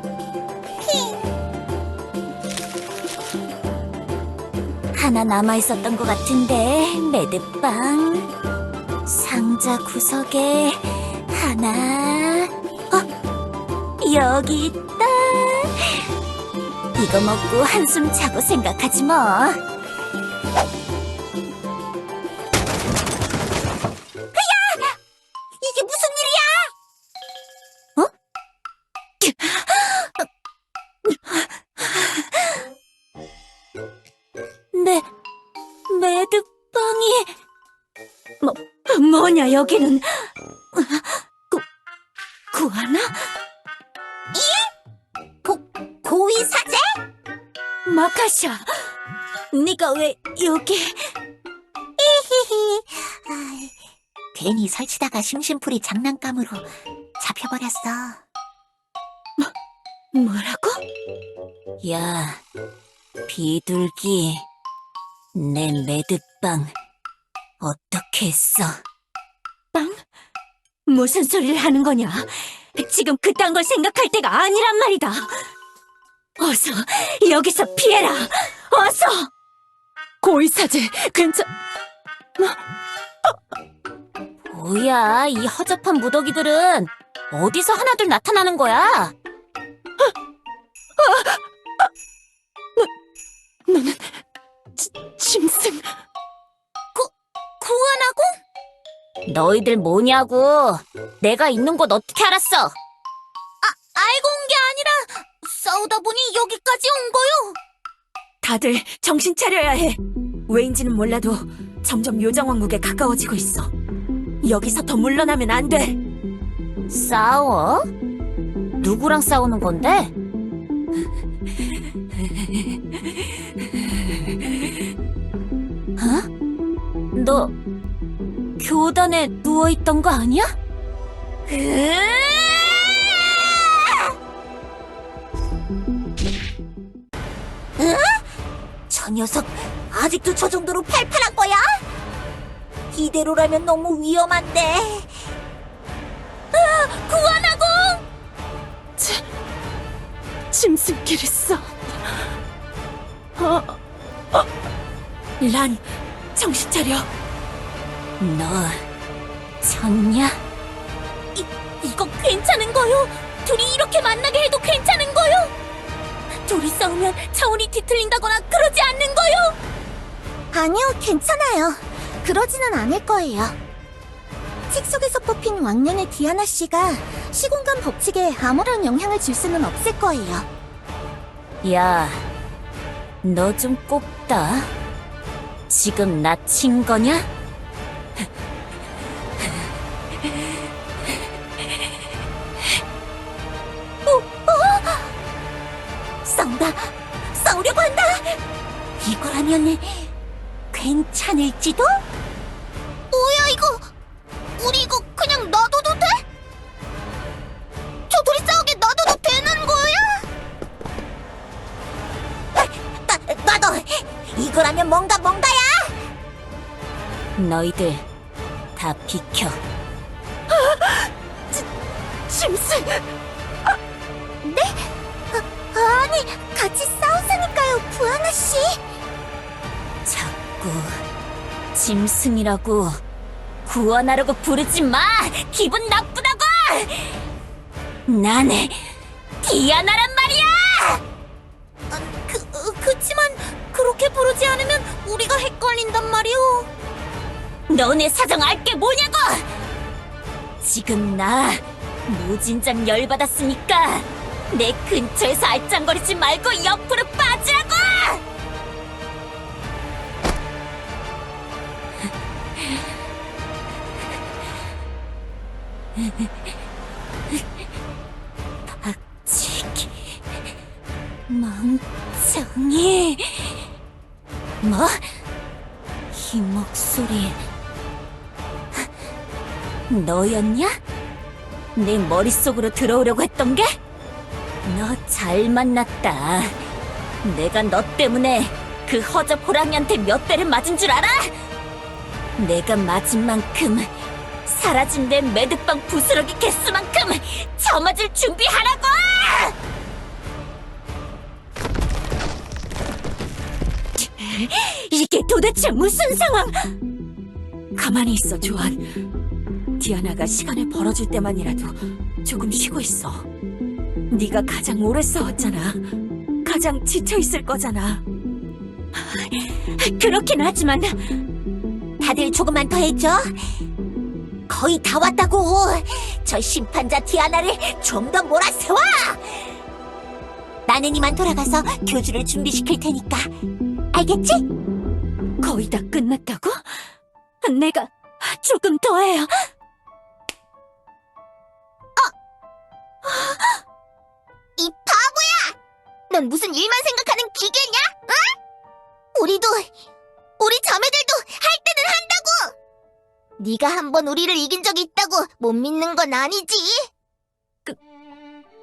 하나 남아있었던 것 같은데, 매드빵. 상자 구석에 하나. 여기 있다. 이거 먹고 한숨 자고 생각하지 뭐. 이게 무슨 네, 매드빵이. 뭐냐, 여기는. 구하나? 고위 사제? 마카샤, 네가 왜 여기? 괜히 설치다가 심심풀이 장난감으로 잡혀버렸어. 뭐라고? 야, 비둘기, 내 매드빵 어떻게 했어? 빵? 무슨 소리를 하는 거냐? 지금 그딴 걸 생각할 때가 아니란 말이다. 어서 여기서 피해라. 어서. 고의사제 뭐야, 이 허접한 무더기들은 어디서 하나둘 나타나는 거야? 너는 짐승. 구원하고? 너희들 뭐냐고. 내가 있는 곳 어떻게 알았어? 알고 온 게 아니라 싸우다 보니 여기까지 온 거요. 다들 정신 차려야 해. 왜인지는 몰라도 점점 요정왕국에 가까워지고 있어. 여기서 더 물러나면 안 돼. 싸워? 누구랑 싸우는 건데? 너 교단에 누워있던 거 아니야? 저 녀석 아직도 저 정도로 팔팔한 거야? 이대로라면 너무 위험한데. 구원하고! 짐승끼리 싸. 란, 정신 차려. 너 졌냐? 이거 괜찮은 거요? 둘이 이렇게 만나게 해도 괜찮은 거요? 둘이 싸우면 차원이 뒤틀린다거나 그러지 않는 거요? 아니요, 괜찮아요. 그러지는 않을 거예요. 책 속에서 뽑힌 왕년의 디아나 씨가 시공간 법칙에 아무런 영향을 줄 수는 없을 거예요. 야, 너 좀 꼽다. 지금 나 친 거냐? 싸운다. 그렇다면 괜찮을지도? 뭐야 이거? 우리 이거 그냥 놔둬도 돼? 저 둘이 싸우게 놔둬도 되는 거야? 놔둬! 이거라면 뭔가야! 너희들 다 비켜. 짐승! 네? 아니, 같이 싸웠으니까요, 부하나 씨. 자꾸 짐승이라고 구원하라고 부르지 마! 기분 나쁘다고! 난 디아나란 말이야! 그치만 그렇게 부르지 않으면 우리가 헷갈린단 말이오. 너네 사정 알게 뭐냐고! 지금 나 무진장 열받았으니까 내 근처에서 알짱거리지 말고 옆으로 빠지라고! 박치기 멍청이 뭐? 이 목소리 너였냐? 내 머릿속으로 들어오려고 했던 게? 너 잘 만났다. 내가 너 때문에 그 허접 호랑이한테 몇 대를 맞은 줄 알아? 내가 맞은 만큼 사라진 내 매듭방 부스러기 개수만큼 쳐맞을 준비하라고! 이게 도대체 무슨 상황? 가만히 있어, 조한. 디아나가 시간을 벌어줄 때만이라도 조금 쉬고 있어. 네가 가장 오래 싸웠잖아. 가장 지쳐있을 거잖아. 그렇긴 하지만 다들 조금만 더 해줘. 거의 다 왔다고. 저 심판자 디아나를 좀 더 몰아세워. 나는 이만 돌아가서 교주를 준비시킬 테니까. 알겠지? 거의 다 끝났다고? 내가 조금 더 해요. 이 바보야! 넌 무슨 일만 생각하는 기계냐? 응? 우리 자매들도 할 때는 한다고! 네가 한번 우리를 이긴 적이 있다고 못 믿는 건 아니지?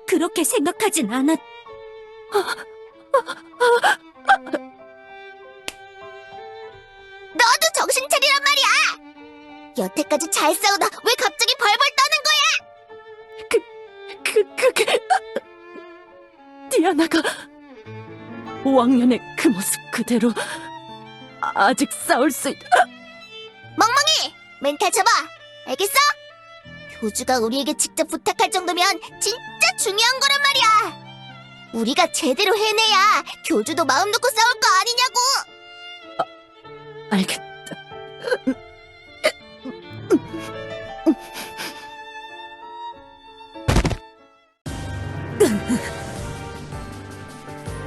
그렇게 생각하진 않았. 너도 정신 차리란 말이야! 여태까지 잘 싸우다 왜 갑자기 벌벌 떠는 거야? 그게 디아나가 5학년의 그 모습 그대로 아직 싸울 수 멍멍이! 멘탈 잡아! 알겠어? 교주가 우리에게 직접 부탁할 정도면 진짜 중요한 거란 말이야! 우리가 제대로 해내야 교주도 마음 놓고 싸울 거 아니냐고! 알겠다.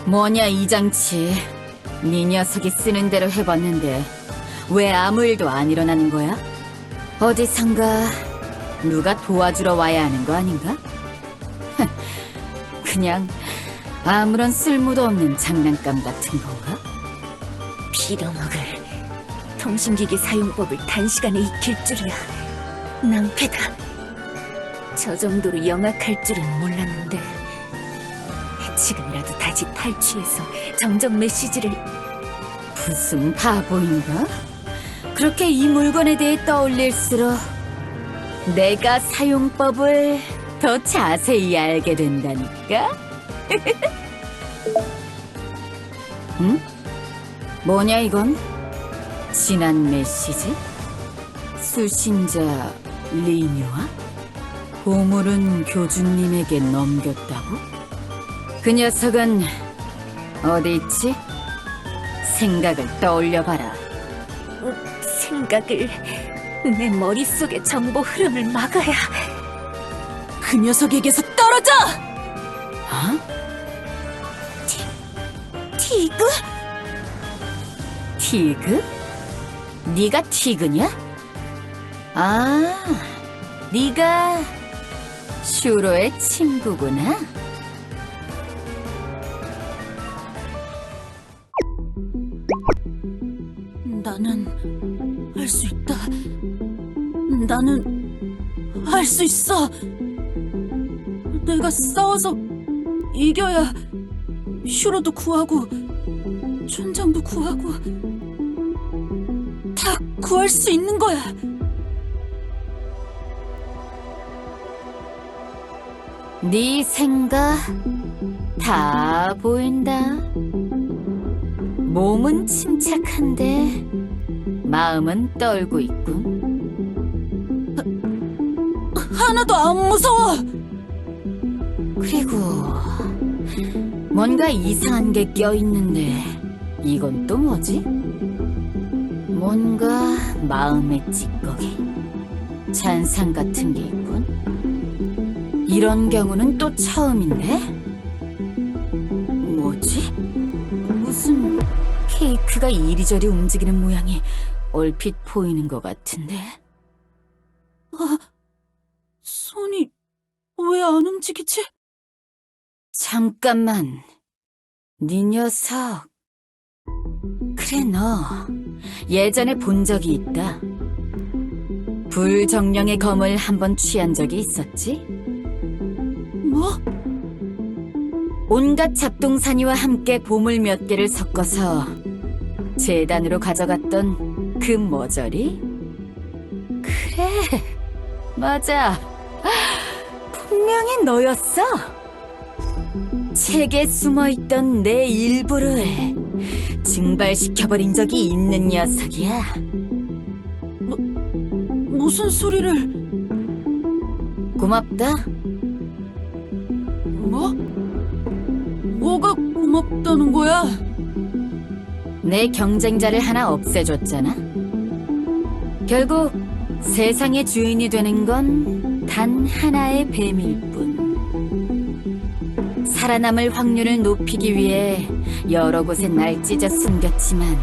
뭐냐 이 장치. 네 녀석이 쓰는 대로 해봤는데 왜 아무 일도 안 일어나는 거야? 어디선가 누가 도와주러 와야 하는 거 아닌가? 그냥 아무런 쓸모도 없는 장난감 같은 건가? 빌어먹을 통신기기 사용법을 단시간에 익힐 줄이야. 낭패다. 저 정도로 영악할 줄은 몰랐는데 지금이라도 다시 탈취해서 정적 메시지를. 무슨 바보인가? 그렇게 이 물건에 대해 떠올릴수록 내가 사용법을 더 자세히 알게 된다니까? 응? 뭐냐 이건? 지난 메시지? 수신자 리뉴아? 보물은 교주님에게 넘겼다고? 그 녀석은 어디 있지? 생각을 떠올려봐라. 생각을, 내 머릿속의 정보 흐름을 막아야. 그 녀석에게서 떨어져! 어? 티그? 티그? 네가 티그냐? 아, 네가 슈로의 친구구나. 할 수 있다. 나는 할 수 있어. 내가 싸워서 이겨야 슈로도 구하고 촌장도 구하고 다 구할 수 있는 거야. 네 생각 다 보인다. 몸은 침착한데 마음은 떨고 있군. 하나도 안 무서워. 그리고 뭔가 이상한 게 껴있는데 이건 또 뭐지? 뭔가 마음의 찌꺼기, 잔상 같은 게 있군. 이런 경우는 또 처음인데? 뭐지? 무슨 케이크가 이리저리 움직이는 모양이 얼핏 보이는 것 같은데? 손이 왜 안 움직이지? 잠깐만, 네 녀석. 그래, 너 예전에 본 적이 있다. 불정령의 검을 한번 취한 적이 있었지? 뭐? 온갖 잡동사니와 함께 보물 몇 개를 섞어서 재단으로 가져갔던 그 머저리? 그래, 맞아. 분명히 너였어. 책에 숨어있던 내 일부를 증발시켜버린 적이 있는 녀석이야. 무슨 소리를? 고맙다. 뭐? 뭐가 고맙다는 거야? 내 경쟁자를 하나 없애줬잖아. 결국 세상의 주인이 되는 건 단 하나의 뱀일 뿐. 살아남을 확률을 높이기 위해 여러 곳에 날 찢어 숨겼지만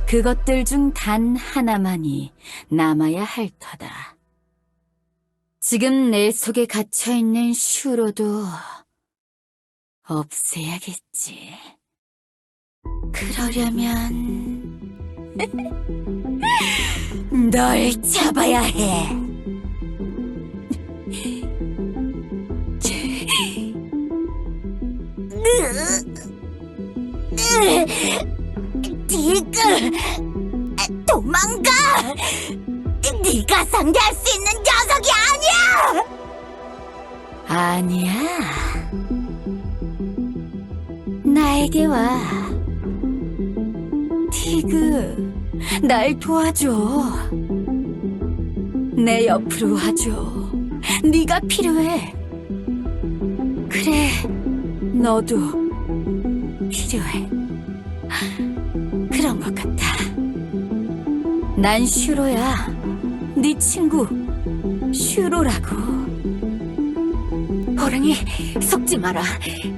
그것들 중 단 하나만이 남아야 할 터다. 지금 내 속에 갇혀있는 슈로도 없애야겠지. 그러려면 널 잡아야 해. 디그, 도망가! 네가 상대할 수 있는 녀석이 아니야! 아니야. 나에게 와. 티그, 날 도와줘. 내 옆으로 와줘. 네가 필요해. 그래, 너도 필요해. 그런 것 같아. 난 슈로야. 네 친구 슈로라고. 호랑이, 속지 마라.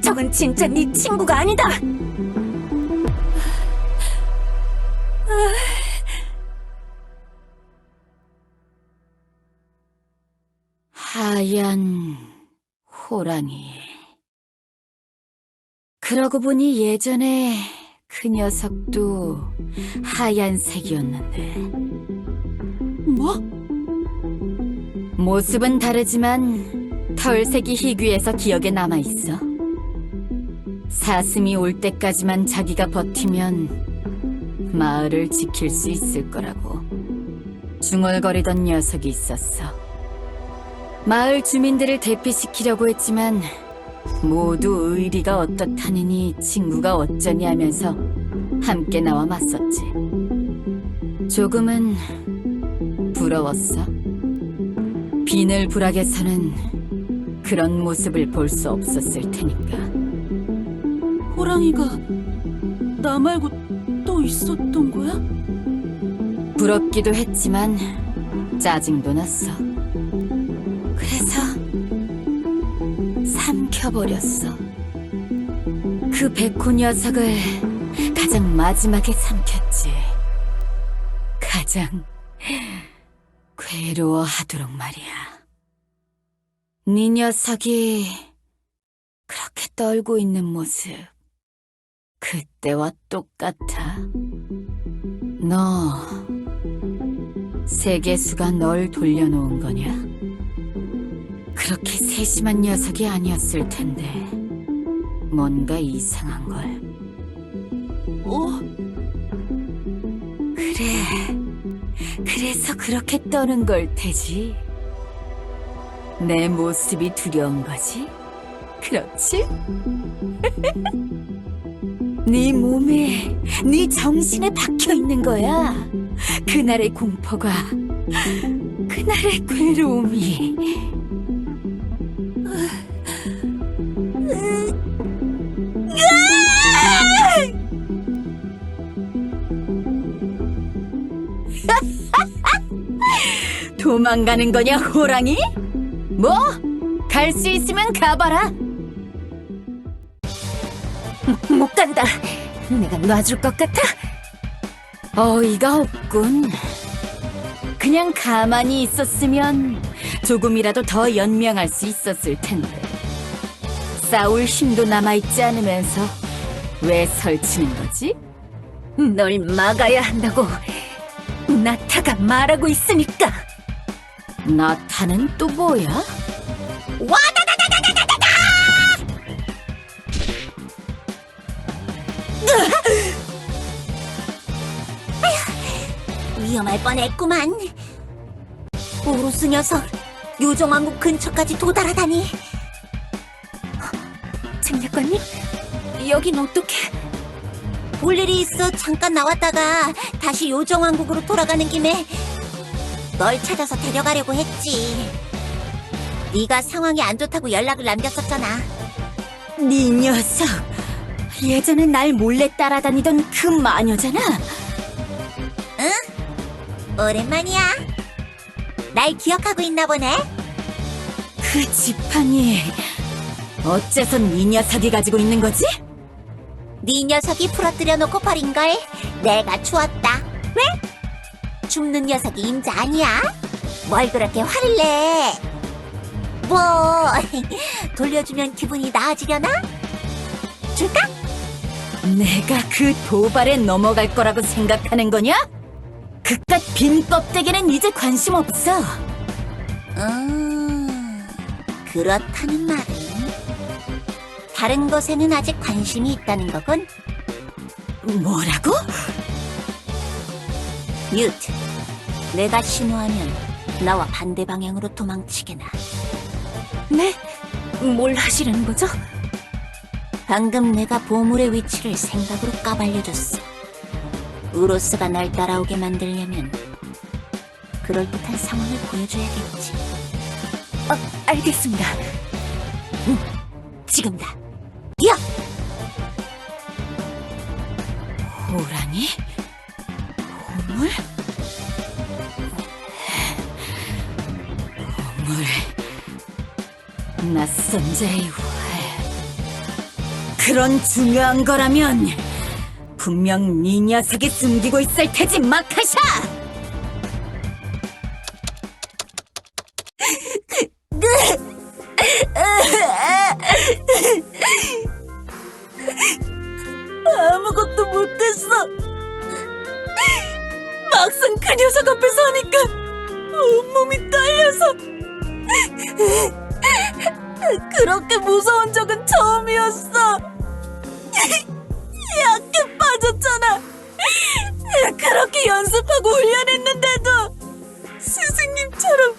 저건 진짜 네 친구가 아니다. 하얀 호랑이. 그러고 보니 예전에 그 녀석도 하얀색이었는데. 뭐? 모습은 다르지만 털색이 희귀해서 기억에 남아있어. 사슴이 올 때까지만 자기가 버티면 마을을 지킬 수 있을 거라고 중얼거리던 녀석이 있었어. 마을 주민들을 대피시키려고 했지만 모두 의리가 어떻다느니 친구가 어쩌니 하면서 함께 나와 맞섰지. 조금은 부러웠어. 비늘부락에서는 그런 모습을 볼 수 없었을 테니까. 호랑이가 나 말고 또 있었던 거야? 부럽기도 했지만 짜증도 났어. 그래서 삼켜버렸어. 그 백호 녀석을 가장 마지막에 삼켰지. 가장 괴로워하도록 말이야. 네 녀석이 그렇게 떨고 있는 모습, 그때와 똑같아. 너 세계수가 널 돌려놓은 거냐? 그렇게 세심한 녀석이 아니었을 텐데 뭔가 이상한 걸. 그래, 그래서 그렇게 떠는 걸 테지. 내 모습이 두려운 거지? 그렇지? 네 몸에, 네 정신에 박혀 있는 거야. 그날의 공포가, 그날의 괴로움이. 도망가는 거냐, 호랑이? 뭐? 갈 수 있으면 가봐라. 못 간다. 내가 놔줄 것 같아? 어이가 없군. 그냥 가만히 있었으면 조금이라도 더 연명할 수 있었을 텐데. 싸울 힘도 남아있지 않으면서 왜 설치는 거지? 널 막아야 한다고 나타가 말하고 있으니까. 나타는 또 뭐야? 위험할 뻔했구만. 오로스 녀석, 요정왕국 근처까지 도달하다니. 장작관님? 여긴 어떻게? 볼 일이 있어 잠깐 나왔다가 다시 요정왕국으로 돌아가는 김에 널 찾아서 데려가려고 했지. 네가 상황이 안 좋다고 연락을 남겼었잖아. 네 녀석, 예전에 날 몰래 따라다니던 그 마녀잖아. 오랜만이야. 날 기억하고 있나 보네. 그 지팡이 어째서 네 녀석이 가지고 있는 거지? 네 녀석이 부러뜨려 놓고 버린 걸 내가 주웠다. 왜? 줍는 녀석이 임자 아니야? 뭘 그렇게 화를 내? 뭐 돌려주면 기분이 나아지려나? 줄까? 내가 그 도발에 넘어갈 거라고 생각하는 거냐? 그깟 빈 껍데기는 이제 관심 없어. 그렇다는 말은 다른 것에는 아직 관심이 있다는 거군. 뭐라고? 뮤트, 내가 신호하면 나와 반대 방향으로 도망치게나. 네? 뭘 하시려는 거죠? 방금 내가 보물의 위치를 생각으로 까발려줬어. 우로스가 날 따라오게 만들려면 그럴듯한 상황을 보여줘야겠지. 알겠습니다. 지금다. 뛰어! 호랑이? 보물? 보물... 낯선 자의 활... 그런 중요한 거라면 분명 네 녀석이 숨기고 있을 테지, 마카샤! 아무것도 못했어. 막상 그 녀석 앞에 서니까 온몸이 떨려서. 그렇게 무서운 적은 처음이었어. 약해 빠졌잖아. 그렇게 연습하고 훈련했는데도 스승님처럼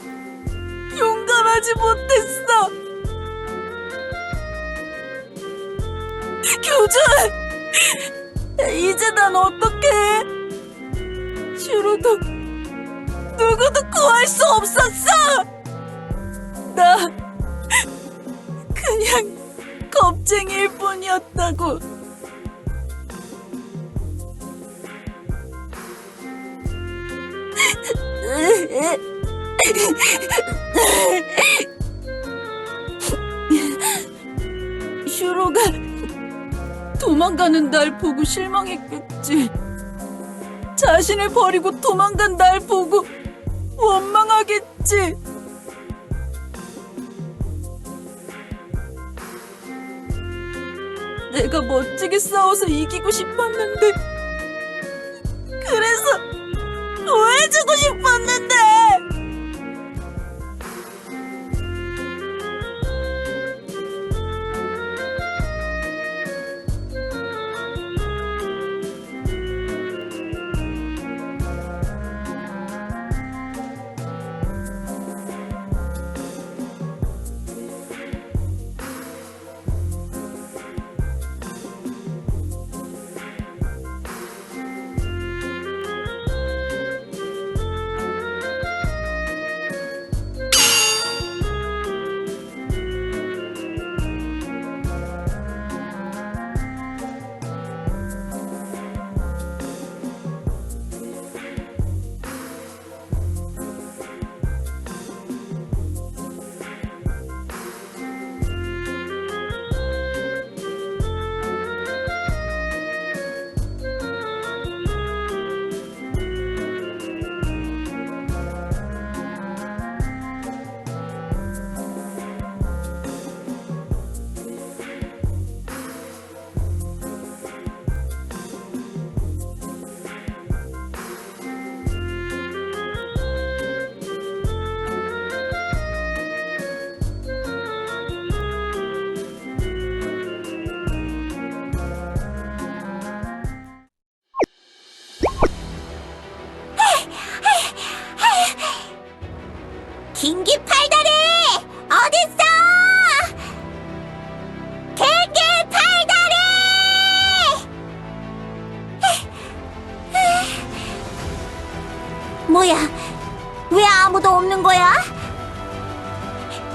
용감하지 못했어. 교주! 이제 난 어떡해? 슈로도 누구도 구할 수 없었어! 나 그냥 겁쟁이일 뿐이었다고. 슈로가 도망가는 날 보고 실망했겠지. 자신을 버리고 도망간 날 보고 원망하겠지. 내가 멋지게 싸워서 이기고 싶었는데, 그래서 구해주고 싶었는데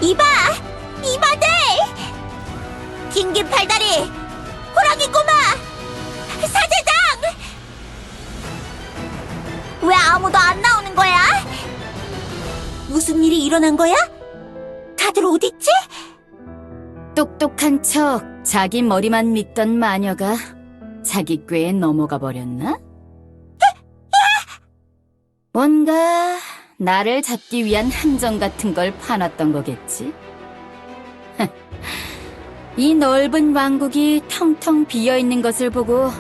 이봐들! 긴긴 팔다리! 호랑이 꼬마! 사제장! 왜 아무도 안 나오는 거야? 무슨 일이 일어난 거야? 다들 어딨지? 똑똑한 척 자기 머리만 믿던 마녀가 자기 꾀에 넘어가 버렸나? 뭔가 나를 잡기 위한 함정 같은 걸 파놨던 거겠지? 이 넓은 왕국이 텅텅 비어있는 것을 보고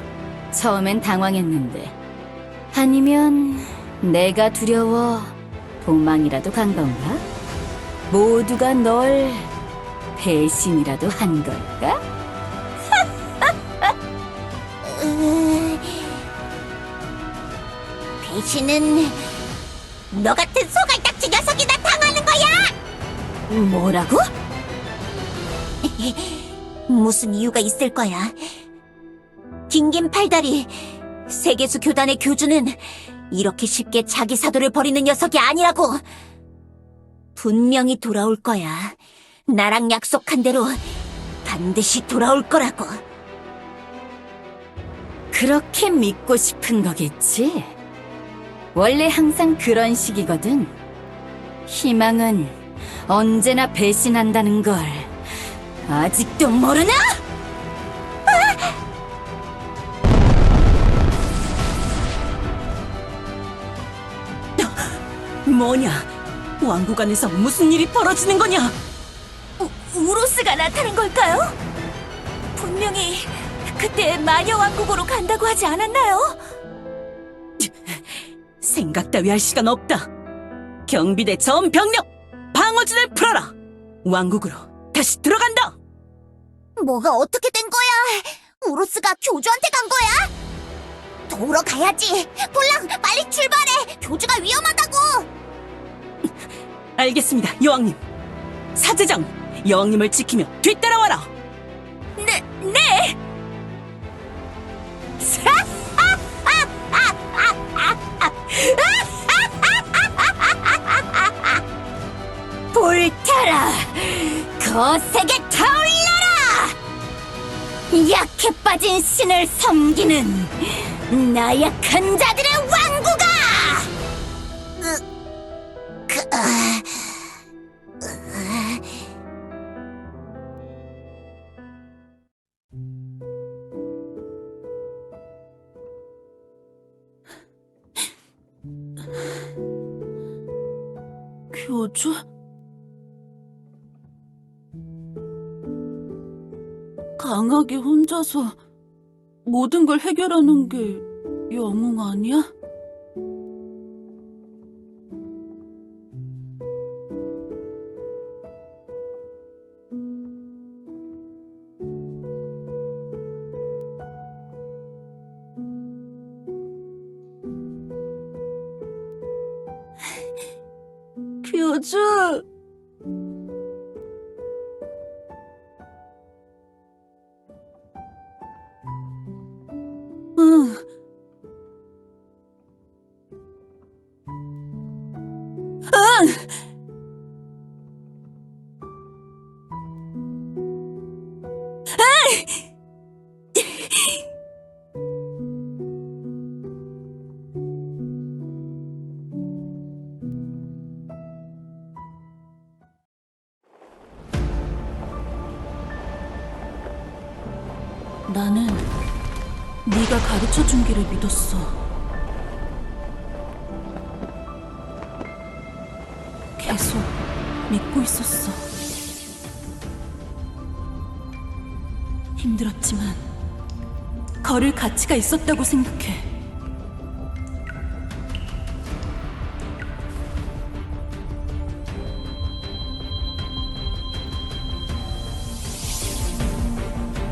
처음엔 당황했는데, 아니면 내가 두려워 도망이라도 간 건가? 모두가 널 배신이라도 한 걸까? 배신은 너 같은 소갈딱지 녀석이나 당하는 거야! 뭐라고? 무슨 이유가 있을 거야. 긴긴 팔다리, 세계수 교단의 교주는 이렇게 쉽게 자기 사도를 버리는 녀석이 아니라고. 분명히 돌아올 거야. 나랑 약속한 대로 반드시 돌아올 거라고. 그렇게 믿고 싶은 거겠지? 원래 항상 그런 식이거든. 희망은 언제나 배신한다는 걸 아직도 모르나? 뭐냐? 왕국 안에서 무슨 일이 벌어지는 거냐? 우로스가 나타난 걸까요? 분명히 그때 마녀 왕국으로 간다고 하지 않았나요? 생각 따위 할 시간 없다. 경비대 전 병력 방어진을 풀어라. 왕국으로 다시 들어간다. 뭐가 어떻게 된 거야? 우로스가 교주한테 간 거야? 도우러 가야지. 폴랑, 빨리 출발해. 교주가 위험하다고. 알겠습니다, 여왕님. 사제장, 여왕님을 지키며 뒤따라와라. 네. 불타라! 거세게 타올라라! 약해 빠진 신을 섬기는 나약한 자들의 왕국아! 교주? 강하게 혼자서 모든 걸 해결하는 게 영웅 아니야? 교주! 응. 나는 네가 가르쳐준 길을 믿었어. 계속 믿고 있었어. 힘들었지만 걸을 가치가 있었다고 생각해.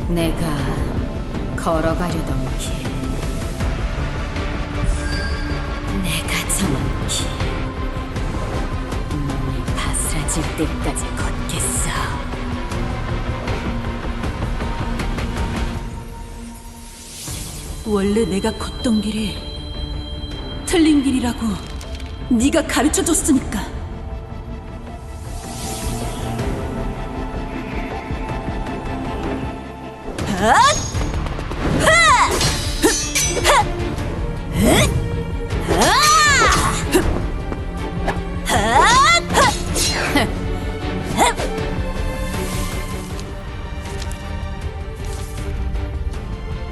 내가 걸어가려던 길, 내가 정한 길, 몸이 바스라질 때까지 걷겠어. 원래 내가 걷던 길이 틀린 길이라고 네가 가르쳐줬으니까.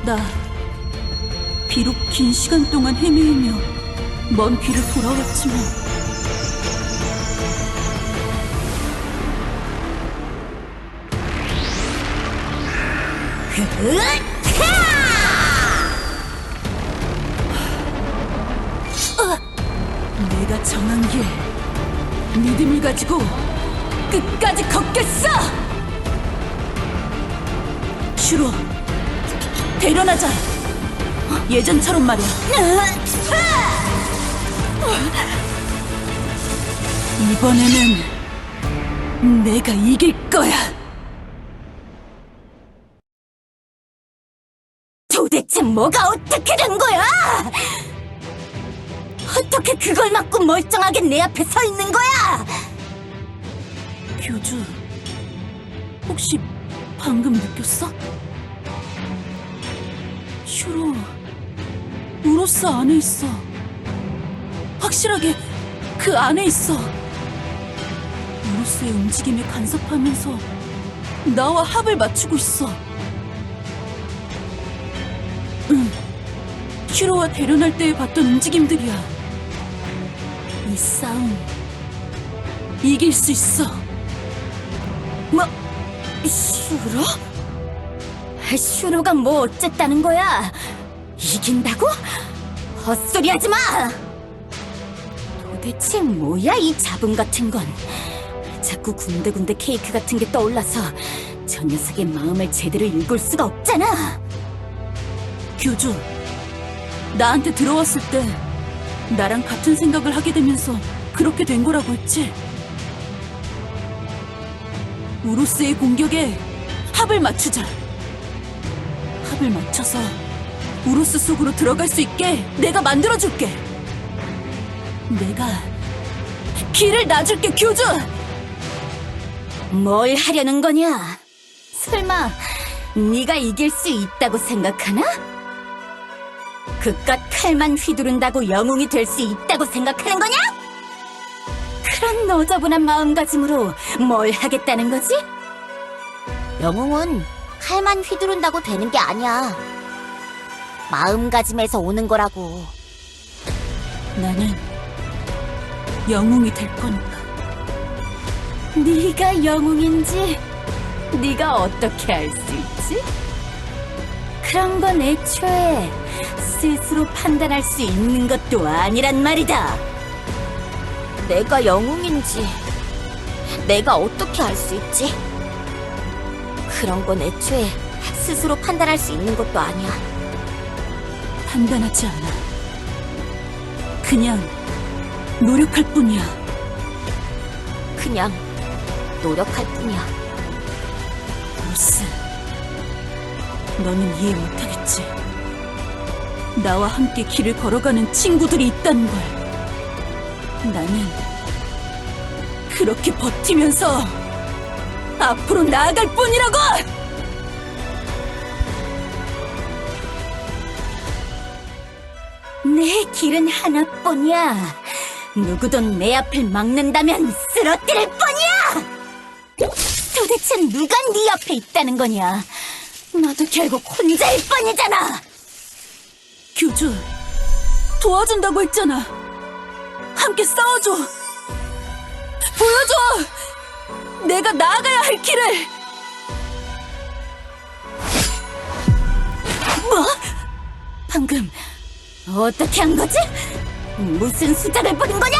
나 비록 긴 시간 동안 헤매이며 먼 길을 돌아왔지만 내가 정한 길 믿음을 가지고 끝까지 걷겠어! 슈로 대련하자. 예전처럼 말이야. 이번에는 내가 이길 거야. 도대체 뭐가 어떻게 된 거야? 어떻게 그걸 맞고 멀쩡하게 내 앞에 서 있는 거야? 교주, 혹시 방금 느꼈어? 슈로, 우로스 안에 있어. 확실하게 그 안에 있어. 우로스의 움직임에 간섭하면서 나와 합을 맞추고 있어. 응, 슈로와 대련할 때 봤던 움직임들이야. 이 싸움 이길 수 있어. 뭐? 슈로? 슈로가 뭐 어쨌다는 거야? 이긴다고? 헛소리 하지 마! 도대체 뭐야 이 잡음 같은 건? 자꾸 군데군데 케이크 같은 게 떠올라서 저 녀석의 마음을 제대로 읽을 수가 없잖아! 교주, 나한테 들어왔을 때 나랑 같은 생각을 하게 되면서 그렇게 된 거라고 했지? 우로스의 공격에 합을 맞추자. 합을 맞춰서 우로스 속으로 들어갈 수 있게 내가 만들어줄게. 내가 길을 놔줄게, 교주! 뭘 하려는 거냐? 설마 네가 이길 수 있다고 생각하나? 그깟 칼만 휘두른다고 영웅이 될 수 있다고 생각하는 거냐? 그런 너저분한 마음가짐으로 뭘 하겠다는 거지? 영웅은 칼만 휘두른다고 되는 게 아니야. 마음가짐에서 오는 거라고. 나는 영웅이 될 거니까. 네가 영웅인지 네가 어떻게 알 수 있지? 그런 건 애초에 스스로 판단할 수 있는 것도 아니란 말이다. 내가 영웅인지 내가 어떻게 알 수 있지? 그런 건 애초에 스스로 판단할 수 있는 것도 아니야. 판단하지 않아. 그냥 노력할 뿐이야. 그냥 노력할 뿐이야. 로스, 너는 이해 못하겠지. 나와 함께 길을 걸어가는 친구들이 있다는 걸. 나는 그렇게 버티면서 앞으로 나아갈 뿐이라고! 내 길은 하나뿐이야. 누구도 내 앞을 막는다면 쓰러뜨릴 뿐이야! 도대체 누가 네 옆에 있다는 거냐? 너도 결국 혼자일 뿐이잖아! 교주, 도와준다고 했잖아. 함께 싸워줘. 보여줘! 내가 나아가야 할 길을! 뭐? 방금 어떻게 한 거지? 무슨 수작을 부린 거냐?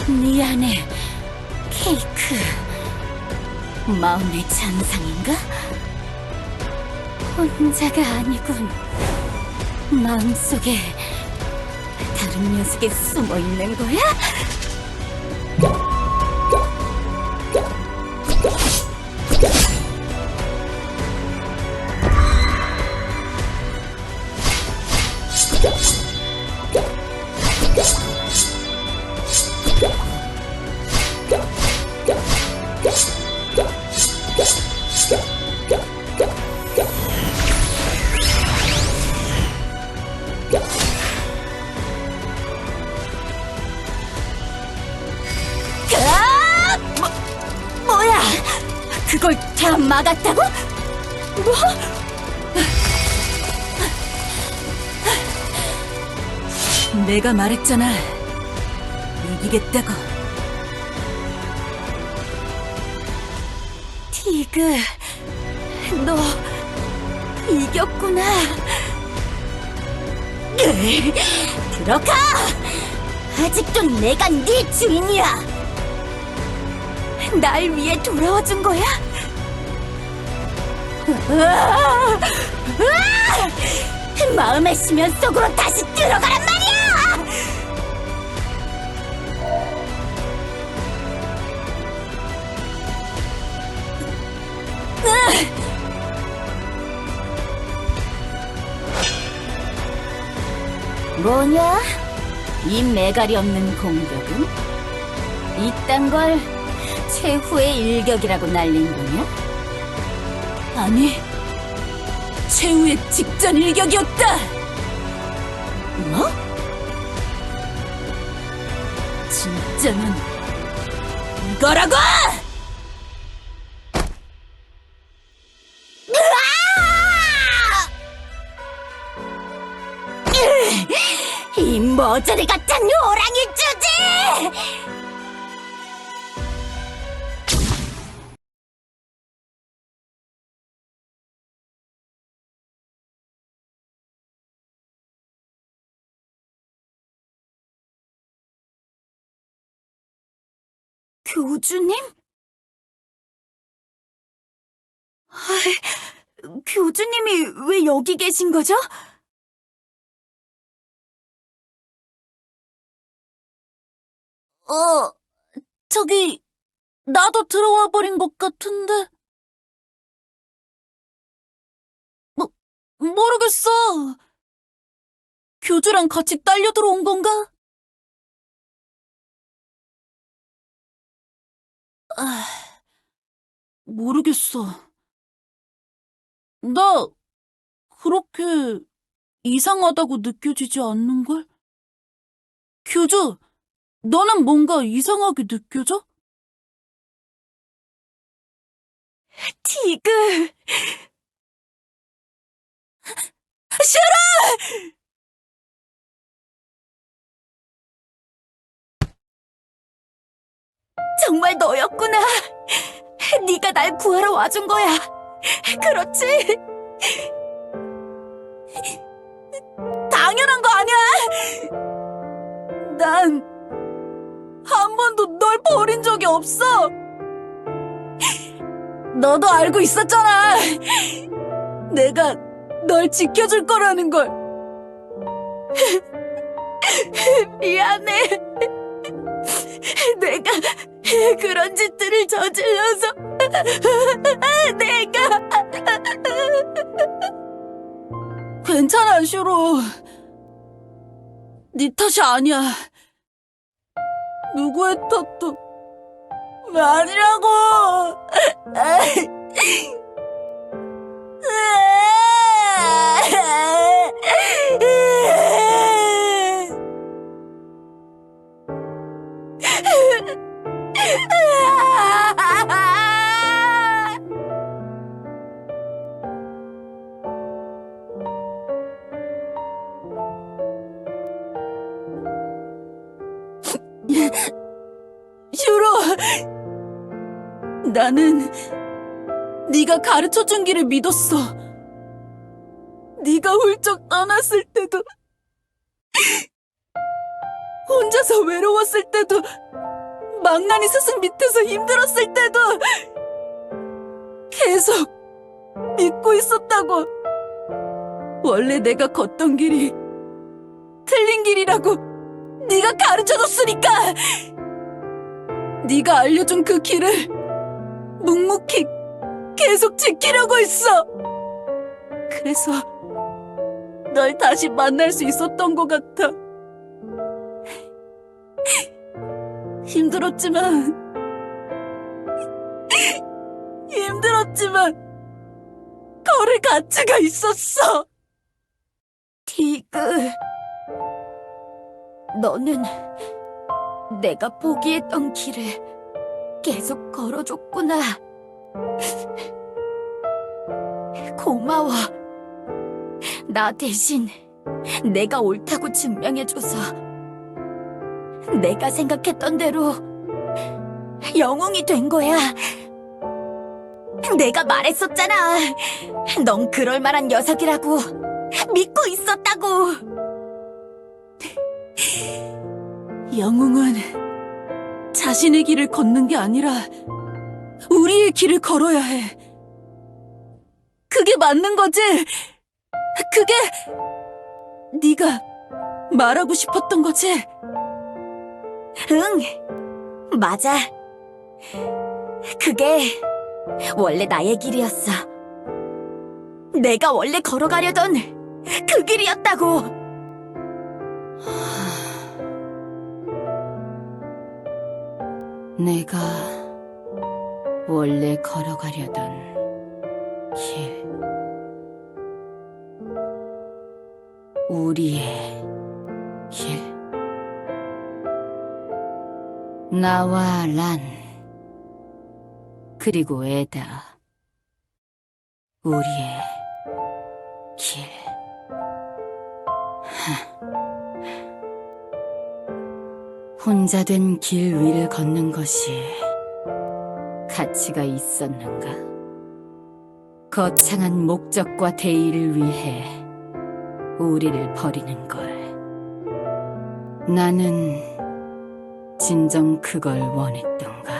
네 안에 케이크 마음의 잔상인가? 혼자가 아니군. 마음속에 다른 녀석이 숨어 있는 거야? 그걸 다 막았다고? 뭐? 내가 말했잖아. 이기겠다고. 티그, 너 이겼구나. 들어가! 아직도 내가 네 주인이야. 날 위해 돌아와준 거야? 마음의 수면 속으로 다시 들어가란 말이야! 뭐냐? 이 매갈이 없는 공격은? 이딴 걸 최후의 일격이라고 날린 거냐? 아니, 최후의 직전 일격이었다! 뭐? 진짜는 이거라고! 이 모조리 같은 호랑이 주지! 교주님? 교주님이 왜 여기 계신 거죠? 저기, 나도 들어와 버린 것 같은데. 모르겠어. 교주랑 같이 딸려 들어온 건가? 모르겠어. 나 그렇게 이상하다고 느껴지지 않는걸? 교주, 너는 뭔가 이상하게 느껴져? 티그! 슈라! 정말 너였구나. 네가 날 구하러 와준 거야. 그렇지? 당연한 거 아니야? 난 한 번도 널 버린 적이 없어. 너도 알고 있었잖아. 내가 널 지켜줄 거라는 걸. 미안해. 내가 그런 짓들을 저질러서 내가 괜찮아, 슈로. 네 탓이 아니야. 누구의 탓도 아니라고. 슈로, 나는 네가 가르쳐준 길을 믿었어. 네가 훌쩍 떠났을 때도, 혼자서 외로웠을 때도, 망나니 스승 밑에서 힘들었을 때도 계속 믿고 있었다고. 원래 내가 걷던 길이 틀린 길이라고 네가 가르쳐줬으니까. 네가 알려준 그 길을 묵묵히 계속 지키려고 했어. 그래서 널 다시 만날 수 있었던 것 같아. 힘들었지만 걸을 가치가 있었어. 티그, 너는 내가 포기했던 길을 계속 걸어줬구나. 고마워. 나 대신 내가 옳다고 증명해줘서. 내가 생각했던 대로 영웅이 된 거야. 내가 말했었잖아. 넌 그럴 만한 녀석이라고 믿고 있었다고. 영웅은 자신의 길을 걷는 게 아니라 우리의 길을 걸어야 해. 그게 맞는 거지? 그게 네가 말하고 싶었던 거지? 응, 맞아. 그게 원래 나의 길이었어. 내가 원래 걸어가려던 그 길이었다고. 내가 원래 걸어가려던 길. 우리의 길. 나와 란, 그리고 에다. 우리의 길. 혼자 된 길 위를 걷는 것이 가치가 있었는가? 거창한 목적과 대의를 위해 우리를 버리는 걸. 나는 진정 그걸 원했던가?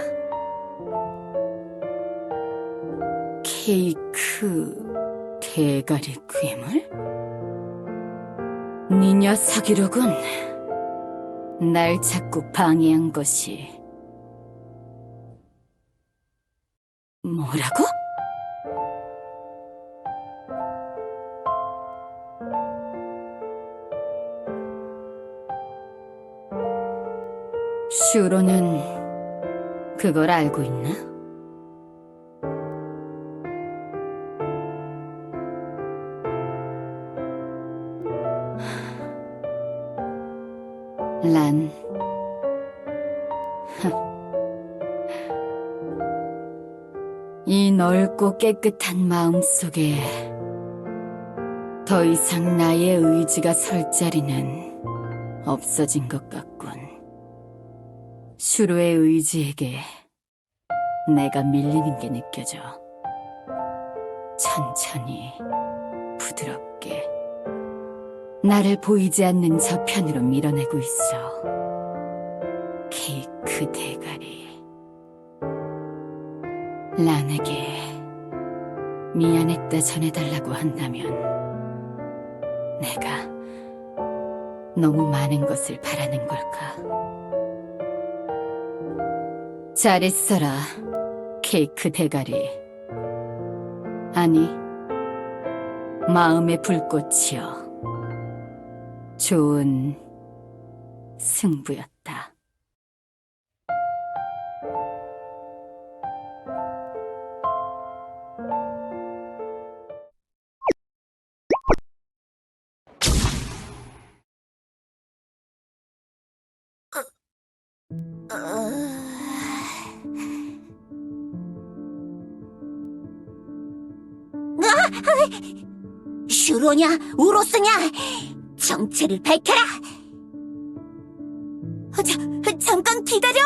케이크 대가리 괴물? 네 녀석이로군. 날 자꾸 방해한 것이. 뭐라고? 슈로는 그걸 알고 있나? 란, 이 넓고 깨끗한 마음 속에 더 이상 나의 의지가 설 자리는 없어진 것 같군. 슈로의 의지에게 내가 밀리는 게 느껴져. 천천히, 부드럽게 나를 보이지 않는 저편으로 밀어내고 있어. 케이크 대가리. 란에게 미안했다 전해달라고 한다면 내가 너무 많은 것을 바라는 걸까? 잘했어라, 케이크 대가리. 아니, 마음의 불꽃이여. 좋은 승부였다. 슈로냐, 우로스냐? 정체를 밝혀라! 잠깐 기다려!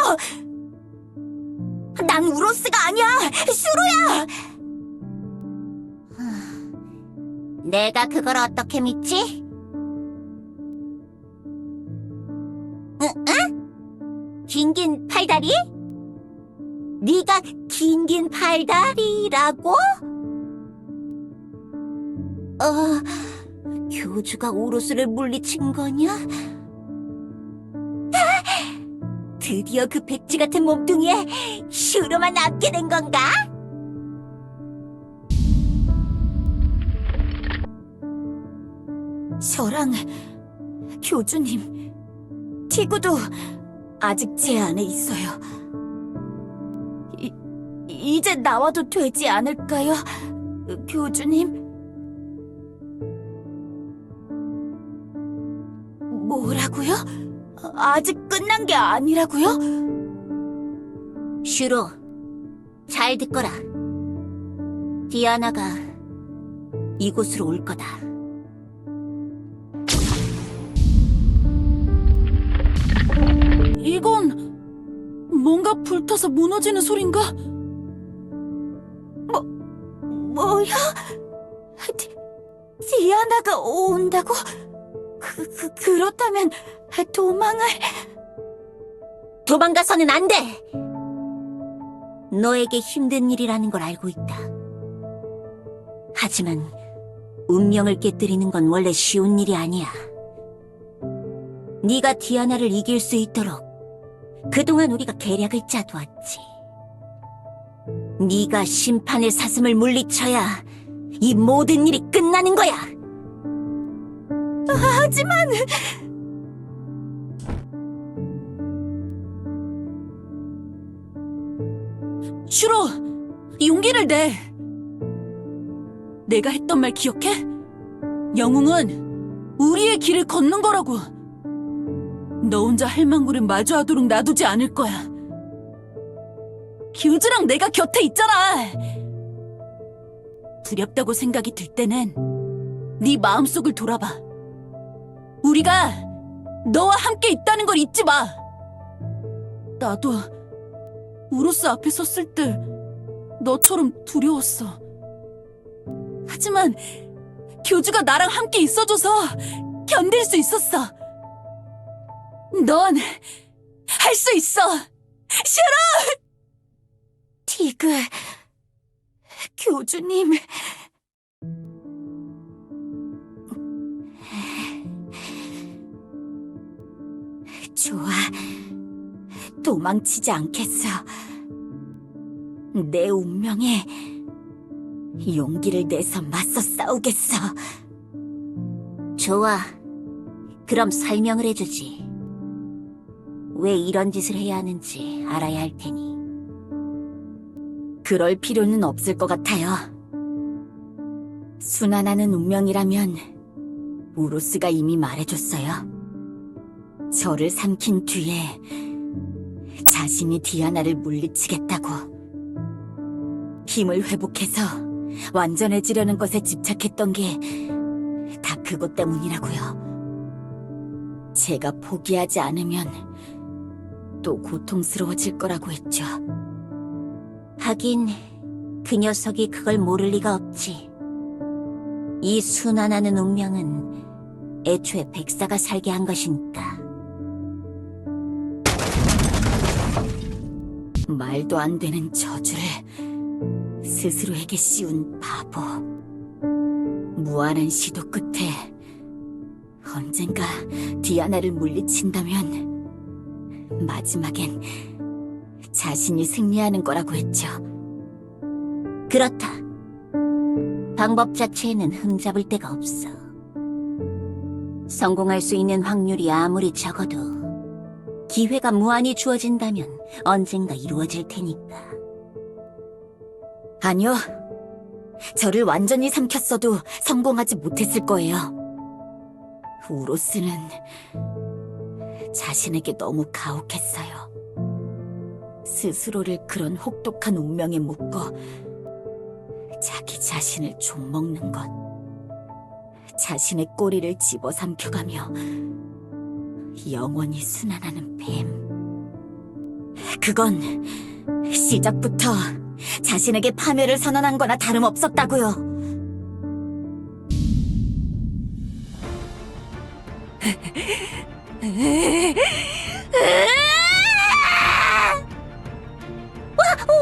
난 우로스가 아니야! 슈로야! 내가 그걸 어떻게 믿지? 응? 긴긴 팔다리? 네가 긴긴 팔다리라고? 교주가 우로스를 물리친 거냐? 드디어 그 백지 같은 몸뚱이에 슈로만 남게 된 건가? 저랑 교주님, 티구도 아직 제 안에 있어요. 이제 나와도 되지 않을까요, 교주님? 뭐라고요? 아직 끝난 게 아니라고요? 슈로, 잘 듣거라. 디아나가 이곳으로 올 거다. 이건 뭔가 불타서 무너지는 소린가? 뭐야? 디아나가 온다고? 그렇다면 도망가서는 안 돼! 너에게 힘든 일이라는 걸 알고 있다. 하지만 운명을 깨뜨리는 건 원래 쉬운 일이 아니야. 네가 디아나를 이길 수 있도록 그동안 우리가 계략을 짜두었지. 네가 심판의 사슴을 물리쳐야 이 모든 일이 끝나는 거야. 하지만 슈로, 용기를 내. 내가 했던 말 기억해? 영웅은 우리의 길을 걷는 거라고. 너 혼자 할망구를 마주하도록 놔두지 않을 거야. 규즈랑 내가 곁에 있잖아. 두렵다고 생각이 들 때는 네 마음속을 돌아봐. 우리가 너와 함께 있다는 걸 잊지 마. 나도 우로스 앞에 섰을 때 너처럼 두려웠어. 하지만 교주가 나랑 함께 있어줘서 견딜 수 있었어. 넌 할 수 있어. 슈로! 티그, 교주님. 좋아. 도망치지 않겠어. 내 운명에 용기를 내서 맞서 싸우겠어. 좋아. 그럼 설명을 해주지. 왜 이런 짓을 해야 하는지 알아야 할 테니. 그럴 필요는 없을 것 같아요. 순환하는 운명이라면 우로스가 이미 말해줬어요. 저를 삼킨 뒤에 자신이 디아나를 물리치겠다고. 힘을 회복해서 완전해지려는 것에 집착했던 게 다 그것 때문이라고요. 제가 포기하지 않으면 또 고통스러워질 거라고 했죠. 하긴 그 녀석이 그걸 모를 리가 없지. 이 순환하는 운명은 애초에 백사가 살게 한 것이니까. 말도 안 되는 저주를 스스로에게 씌운 바보. 무한한 시도 끝에 언젠가 디아나를 물리친다면 마지막엔 자신이 승리하는 거라고 했죠. 그렇다. 방법 자체에는 흠잡을 데가 없어. 성공할 수 있는 확률이 아무리 적어도 기회가 무한히 주어진다면 언젠가 이루어질 테니까. 아니요. 저를 완전히 삼켰어도 성공하지 못했을 거예요. 우로스는 자신에게 너무 가혹했어요. 스스로를 그런 혹독한 운명에 묶어 자기 자신을 좀먹는 것. 자신의 꼬리를 집어삼켜가며 영원히 순환하는 뱀. 그건 시작부터 자신에게 파멸을 선언한 거나 다름없었다고요.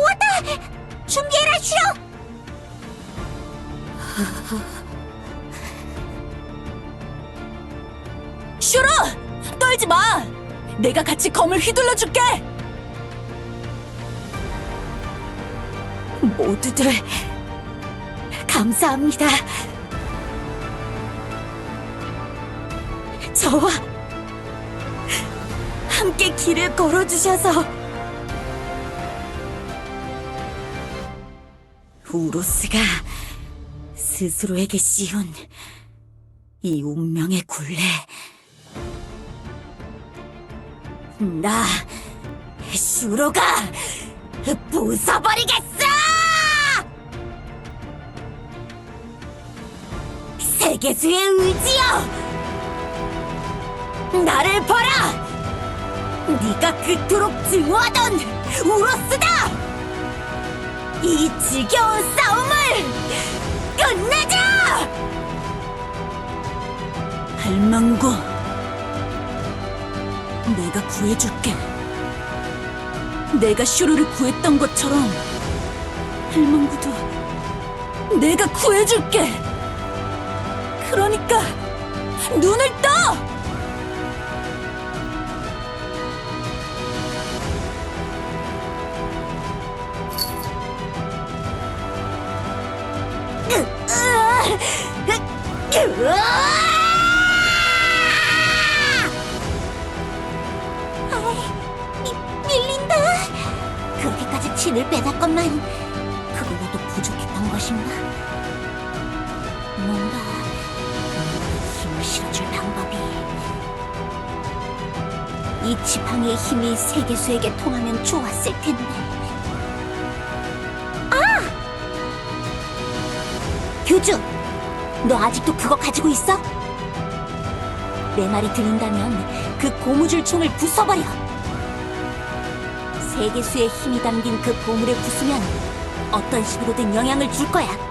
왔다! 준비해라, 슈로! 슈로! 떨지 마! 내가 같이 검을 휘둘러줄게! 모두들 감사합니다. 저와 함께 길을 걸어주셔서. 우로스가 스스로에게 씌운 이 운명의 굴레. 나 슈로가 부숴버리겠어! 세계수의 의지여! 나를 봐라! 네가 그토록 증오하던 우로스다! 이 지겨운 싸움을 끝내자! 할망구, 내가 구해줄게. 내가 슈루를 구했던 것처럼 할망구도 내가 구해줄게. 그러니까 눈을 떠! 밀린다. 그렇게까지 진을 빼놨건만 그걸로도 부족했던 것인가? 뭔가 힘을 실어줄 방법이. 이 지팡이의 힘이 세계수에게 통하면 좋았을 텐데. 교주, 너 아직도 그거 가지고 있어? 내 말이 들린다면 그 고무줄 총을 부숴버려. 세계수의 힘이 담긴 그 보물에 부수면 어떤 식으로든 영향을 줄 거야.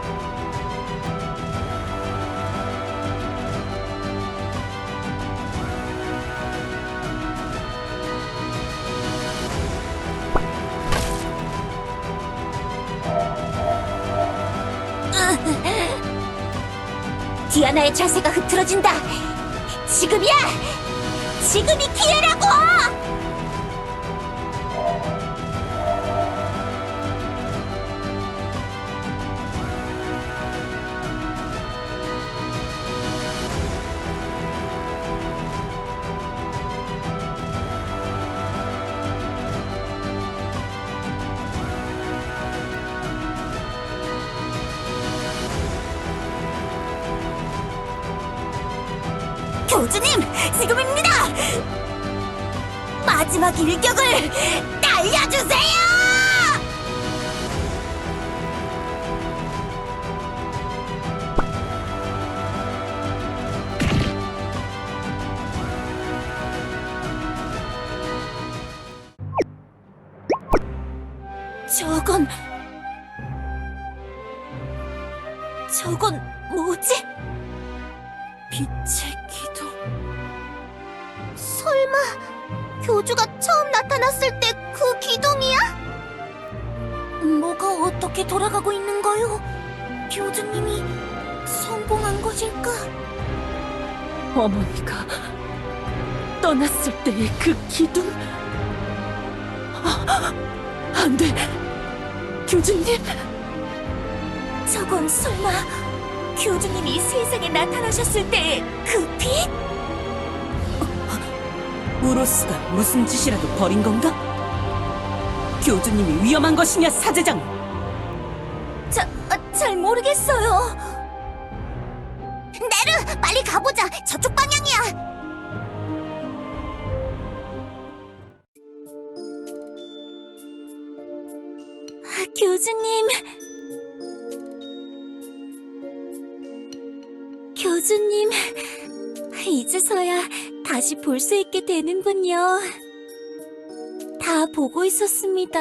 디아나의 자세가 흐트러진다. 지금이야! 지금이 기회라고! 교주님, 지금입니다! 마지막 일격을 날려주세요! 저건 뭐지? 빛의 기둥. 설마 교주가 처음 나타났을 때 그 기둥이야? 뭐가 어떻게 돌아가고 있는 거요? 교주님이 성공한 것일까? 어머니가 떠났을 때의 그 기둥? 안 돼! 교주님! 저건 설마 교주님이 세상에 나타나셨을 때의 그 빛? 우로스가 무슨 짓이라도 벌인 건가? 교주님이 위험한 것이냐, 사제장? 잘 모르겠어요. 네르, 빨리 가보자. 저쪽 방향이야. 교주님. 교주님, 이제서야 다시 볼 수 있게 되는군요. 다 보고 있었습니다.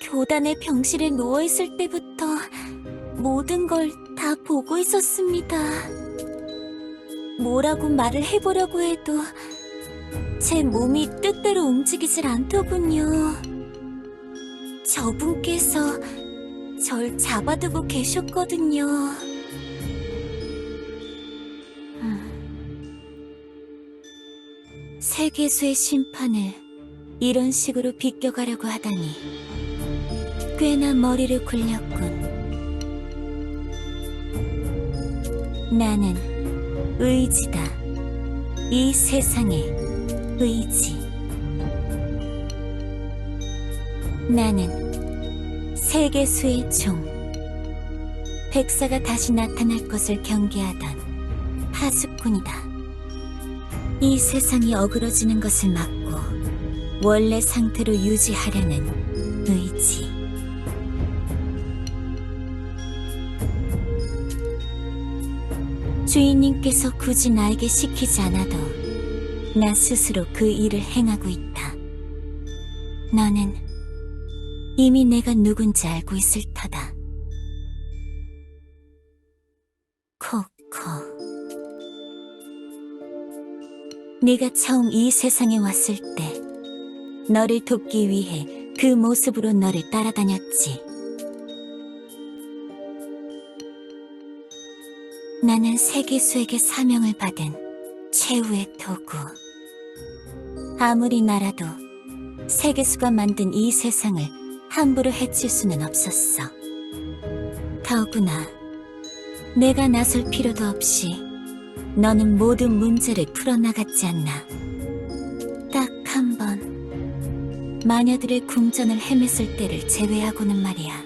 교단의 병실에 누워있을 때부터 모든 걸 다 보고 있었습니다. 뭐라고 말을 해보려고 해도 제 몸이 뜻대로 움직이질 않더군요. 저분께서 절 잡아두고 계셨거든요. 세계수의 심판을 이런 식으로 비껴가려고 하다니 꽤나 머리를 굴렸군. 나는 의지다. 이 세상의 의지. 나는 세계수의 종. 백사가 다시 나타날 것을 경계하던 파수꾼이다. 이 세상이 어그러지는 것을 막고 원래 상태로 유지하려는 의지. 주인님께서 굳이 나에게 시키지 않아도 나 스스로 그 일을 행하고 있다. 너는 이미 내가 누군지 알고 있을 터다. 코코. 네가 처음 이 세상에 왔을 때 너를 돕기 위해 그 모습으로 너를 따라다녔지. 나는 세계수에게 사명을 받은 최후의 도구. 아무리 나라도 세계수가 만든 이 세상을 함부로 해칠 수는 없었어. 더구나 내가 나설 필요도 없이 너는 모든 문제를 풀어나갔지 않나. 딱 한 번 마녀들의 궁전을 헤맸을 때를 제외하고는 말이야.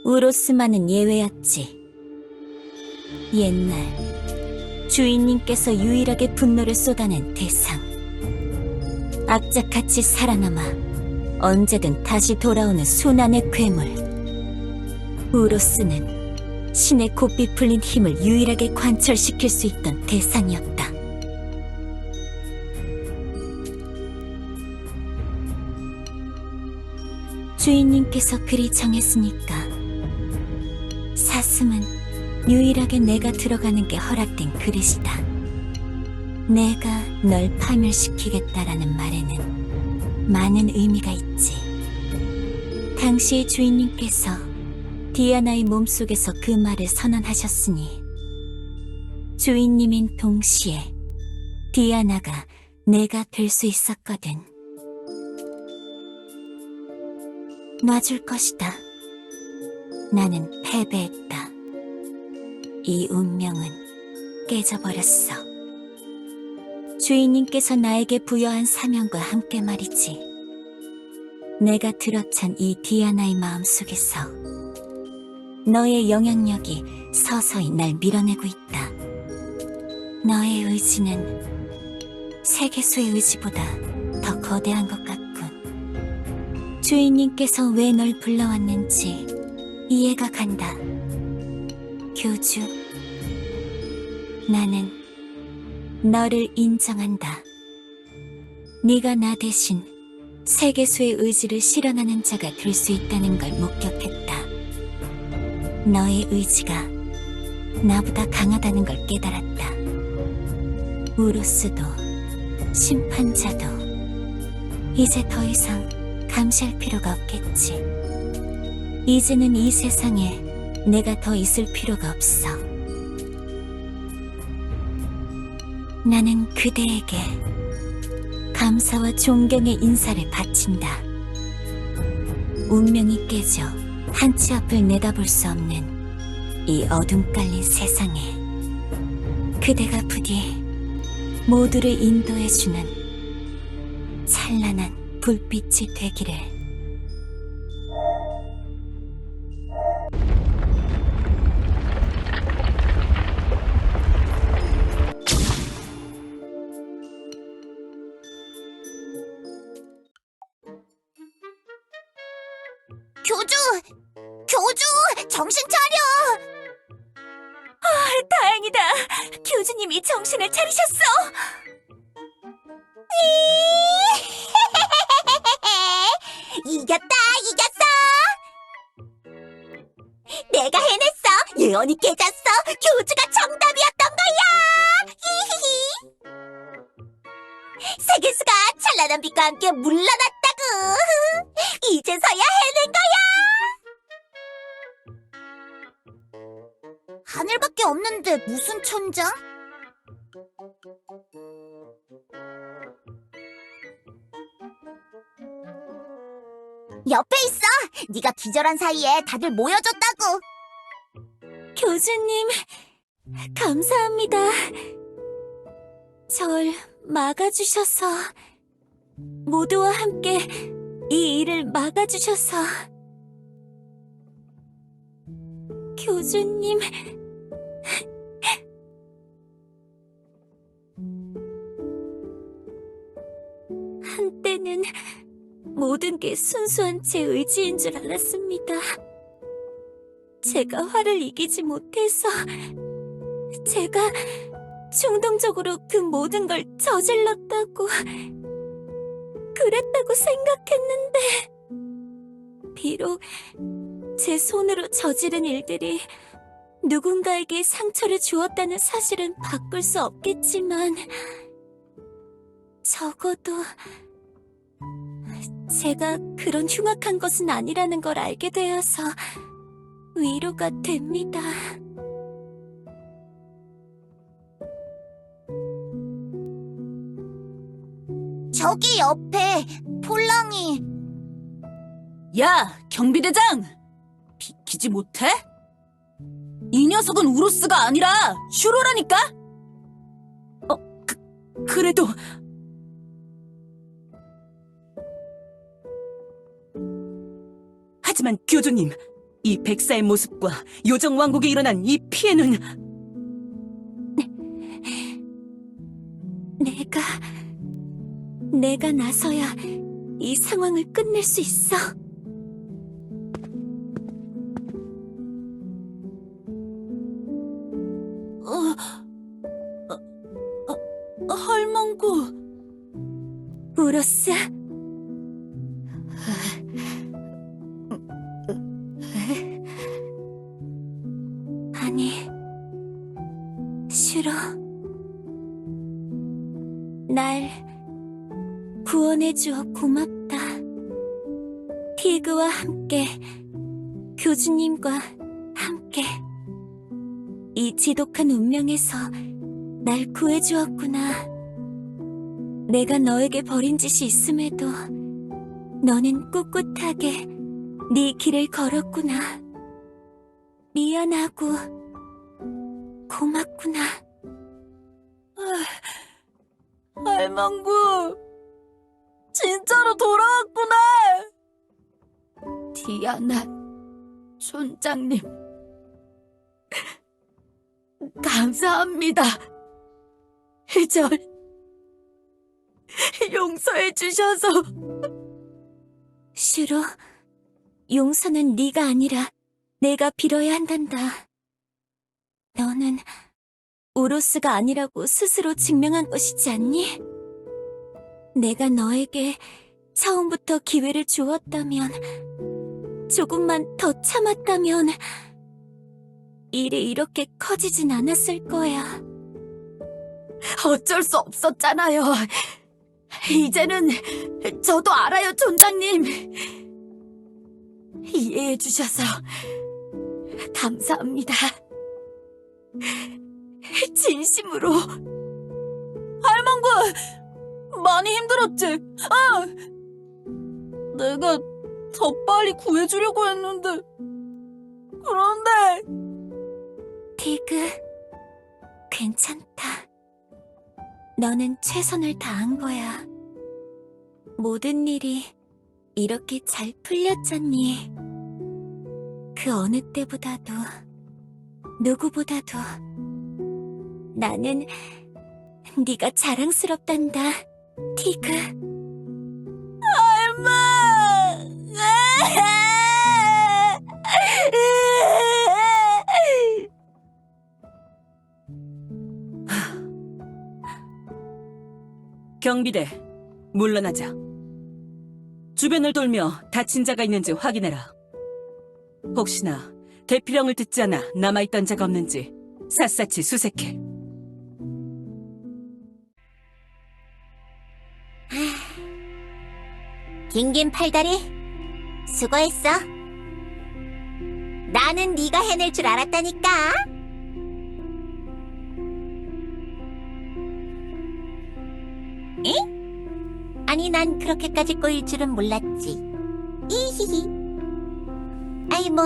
우로스만은 예외였지. 옛날 주인님께서 유일하게 분노를 쏟아낸 대상. 악착같이 살아남아 언제든 다시 돌아오는 순환의 괴물. 우로스는 신의 곱비 풀린 힘을 유일하게 관철시킬 수 있던 대상이었다. 주인님께서 그리 정했으니까 사슴은 유일하게 내가 들어가는 게 허락된 그릇이다. 내가 널 파멸시키겠다라는 말에는 많은 의미가 있지. 당시의 주인님께서 디아나의 몸속에서 그 말을 선언하셨으니 주인님인 동시에 디아나가 내가 될 수 있었거든. 놔줄 것이다. 나는 패배했다. 이 운명은 깨져버렸어. 주인님께서 나에게 부여한 사명과 함께 말이지. 내가 들어찬 이 디아나의 마음속에서 너의 영향력이 서서히 날 밀어내고 있다. 너의 의지는 세계수의 의지보다 더 거대한 것 같군. 주인님께서 왜 널 불러왔는지 이해가 간다. 교주, 나는 너를 인정한다. 네가 나 대신 세계수의 의지를 실현하는 자가 될 수 있다는 걸 목격했다. 너의 의지가 나보다 강하다는 걸 깨달았다. 우로스도 심판자도 이제 더 이상 감시할 필요가 없겠지. 이제는 이 세상에 내가 더 있을 필요가 없어. 나는 그대에게 감사와 존경의 인사를 바친다. 운명이 깨져 한치 앞을 내다볼 수 없는 이 어둠 깔린 세상에 그대가 부디 모두를 인도해주는 찬란한 불빛이 되기를. 교주, 정신 차려! 다행이다. 교주님이 정신을 차리셨어. 이겼다! 내가 해냈어! 예언이 깨졌어! 교주가 정답이었던 거야! 세계수가 찬란한 빛과 함께 물러났다구! 이제서야 해낸 거야! 하늘밖에 없는데 무슨 천장? 옆에 있어! 네가 기절한 사이에 다들 모여줬다고! 교주님, 감사합니다. 절 막아주셔서, 모두와 함께 이 일을 막아주셔서. 교주님, 한때는 모든 게 순수한 제 의지인 줄 알았습니다. 제가 화를 이기지 못해서 제가 충동적으로 그 모든 걸 저질렀다고 그랬다고 생각했는데 비록 제 손으로 저지른 일들이 누군가에게 상처를 주었다는 사실은 바꿀 수 없겠지만 적어도 제가 그런 흉악한 것은 아니라는 걸 알게 되어서 위로가 됩니다. 저기 옆에 폴랑이. 야, 경비대장! 비키지 못해? 이 녀석은 우로스가 아니라 슈로라니까? 그래도... 하지만 교주님, 이 백사의 모습과 요정 왕국에 일어난 이 피해는 내가 나서야 이 상황을 끝낼 수 있어. 할망구... 우로스, 아니, 슈로, 날 구원해주어 고맙다. 티그와 함께, 교주님과 함께, 이 지독한 운명에서 날 구해주었구나. 내가 너에게 벌인 짓이 있음에도 너는 꿋꿋하게 네 길을 걸었구나. 미안하고 고맙구나. 할망구... 진짜로 돌아왔구나! 디아나 촌장님... 감사합니다. 절 용서해 주셔서... 슈로, 용서는 네가 아니라 내가 빌어야 한단다. 너는 우로스가 아니라고 스스로 증명한 것이지 않니? 내가 너에게 처음부터 기회를 주었다면, 조금만 더 참았다면 일이 이렇게 커지진 않았을 거야. 어쩔 수 없었잖아요. 이제는 저도 알아요, 촌장님. 이해해 주셔서 감사합니다. 진심으로. 할망구, 많이 힘들었지? 내가 더 빨리 구해주려고 했는데. 그런데 티그, 괜찮다. 너는 최선을 다한 거야. 모든 일이 이렇게 잘 풀렸잖니. 그 어느 때보다도, 누구보다도 나는 네가 자랑스럽단다, 티그. 경비대, 물러나자. 주변을 돌며 다친 자가 있는지 확인해라. 혹시나 대피령을 듣지 않아 남아있던 자가 없는지 샅샅이 수색해. 긴긴 팔다리, 수고했어. 나는 네가 해낼 줄 알았다니까. 에? 아니, 난 그렇게까지 꼬일 줄은 몰랐지. 이히히. 아이 뭐,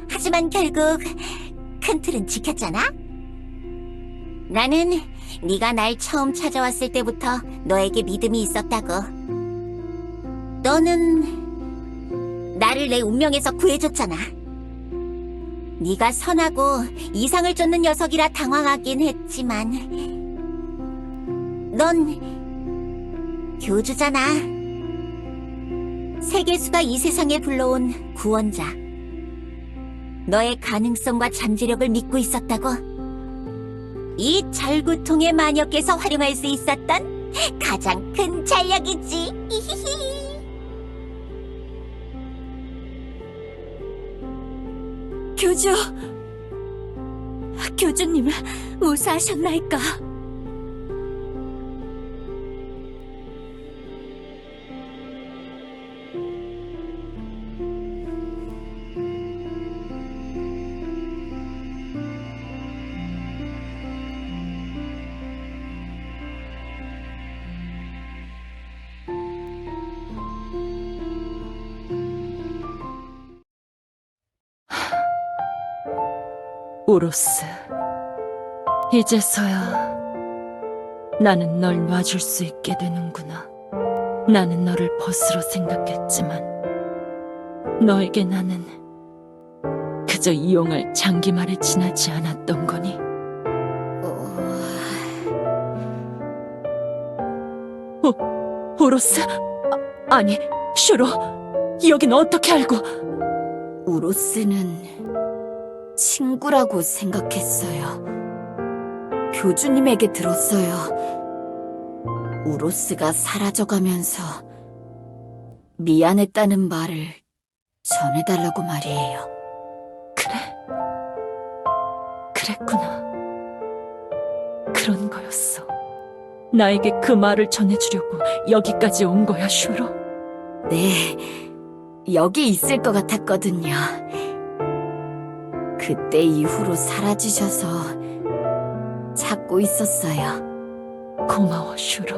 하지만 결국 큰 틀은 지켰잖아. 나는 네가 날 처음 찾아왔을 때부터 너에게 믿음이 있었다고. 너는 나를 내 운명에서 구해줬잖아. 네가 선하고 이상을 쫓는 녀석이라 당황하긴 했지만 넌 교주잖아. 세계수가 이 세상에 불러온 구원자. 너의 가능성과 잠재력을 믿고 있었다고. 이 절구통의 마녀께서 활용할 수 있었던 가장 큰 전략이지. 교주님은 무사하셨나이까? 우로스, 이제서야 나는 널 놔줄 수 있게 되는구나. 나는 너를 벗으로 생각했지만 너에게 나는 그저 이용할 장기말에 지나지 않았던 거니. 우로스? 아니, 슈로, 여긴 어떻게 알고? 우로스는 친구라고 생각했어요. 교주님에게 들었어요. 우로스가 사라져가면서 미안했다는 말을 전해달라고 말이에요. 그래? 그랬구나. 그런 거였어. 나에게 그 말을 전해주려고 여기까지 온 거야, 슈로? 네, 여기 있을 것 같았거든요. 그때 이후로 사라지셔서 찾고 있었어요. 고마워, 슈로.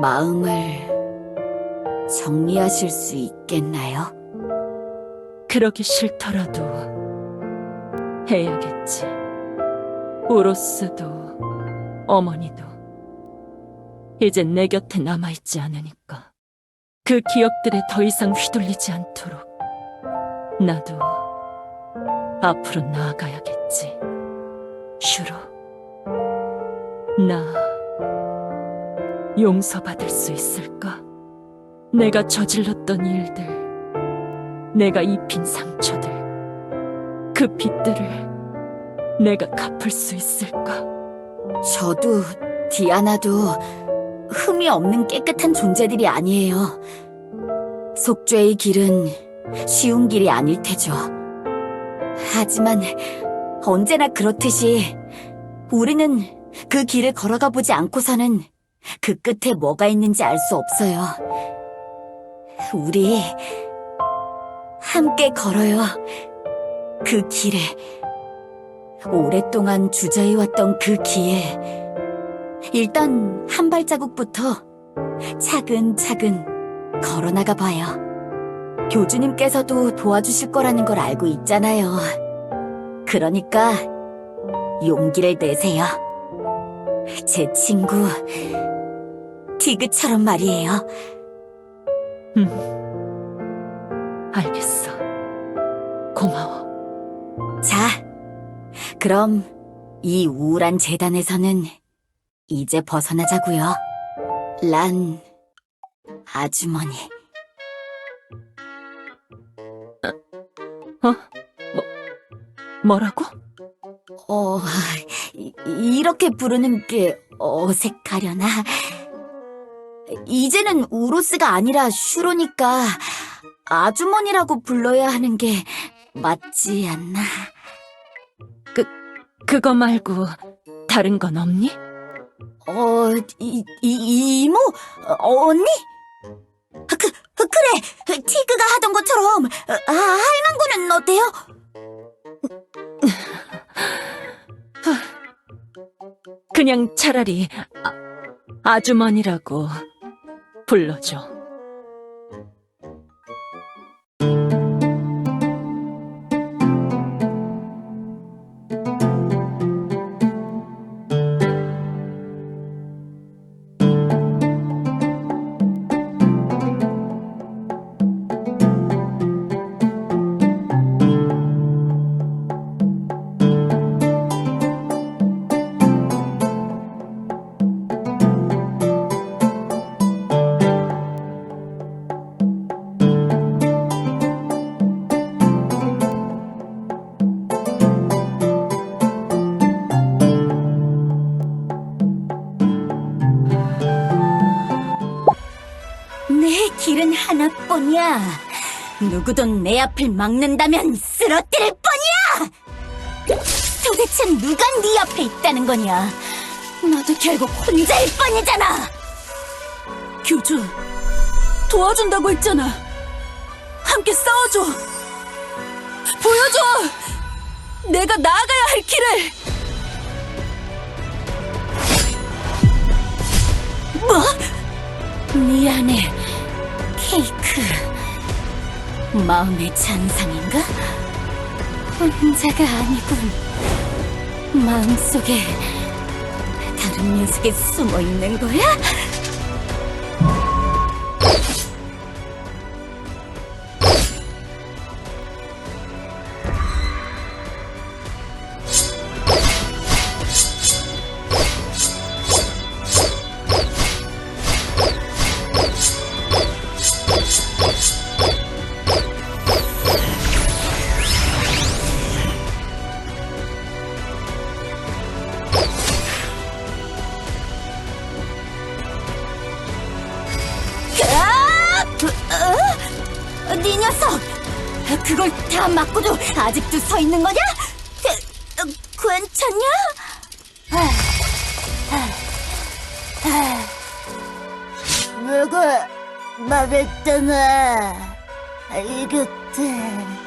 마음을 정리하실 수 있겠나요? 그러기 싫더라도 해야겠지. 우로스도 어머니도 이젠 내 곁에 남아있지 않으니까 그 기억들에 더 이상 휘둘리지 않도록 나도 앞으로 나아가야겠지. 슈로, 나 용서받을 수 있을까? 내가 저질렀던 일들, 내가 입힌 상처들, 그 빚들을 내가 갚을 수 있을까? 저도 디아나도 흠이 없는 깨끗한 존재들이 아니에요. 속죄의 길은 쉬운 길이 아닐 테죠. 하지만 언제나 그렇듯이 우리는 그 길을 걸어가 보지 않고서는 그 끝에 뭐가 있는지 알 수 없어요. 우리 함께 걸어요. 그 길에. 오랫동안 주저해왔던 그 길에 일단 한 발자국부터 차근차근 걸어나가 봐요. 교주님께서도 도와주실 거라는 걸 알고 있잖아요. 그러니까 용기를 내세요. 제 친구 디그처럼 말이에요. 알겠어. 고마워. 자, 그럼 이 우울한 재단에서는 이제 벗어나자고요. 란 아주머니. 뭐라고? 이렇게 부르는 게 어색하려나? 이제는 우로스가 아니라 슈로니까 아주머니라고 불러야 하는 게 맞지 않나? 그거 말고 다른 건 없니? 이모? 언니? 그래! 티그가 하던 것처럼 할망구는 어때요? 그냥 차라리 아주머니라고 불러줘. 길은 하나뿐이야. 누구도 내 앞을 막는다면 쓰러뜨릴 뿐이야. 도대체 누가 네 옆에 있다는 거냐? 너도 결국 혼자일 뿐이잖아. 교주, 도와준다고 했잖아. 함께 싸워줘. 보여줘. 내가 나아가야 할 길을. 뭐? 미안해, 케이크. 마음의 잔상인가? 혼자가 아니군. 마음속에 다른 녀석이 숨어 있는 거야? 네 녀석! 그걸 다 맞고도 아직도 서 있는 거냐? 괜찮냐? 내가 말했잖아. 알겠대.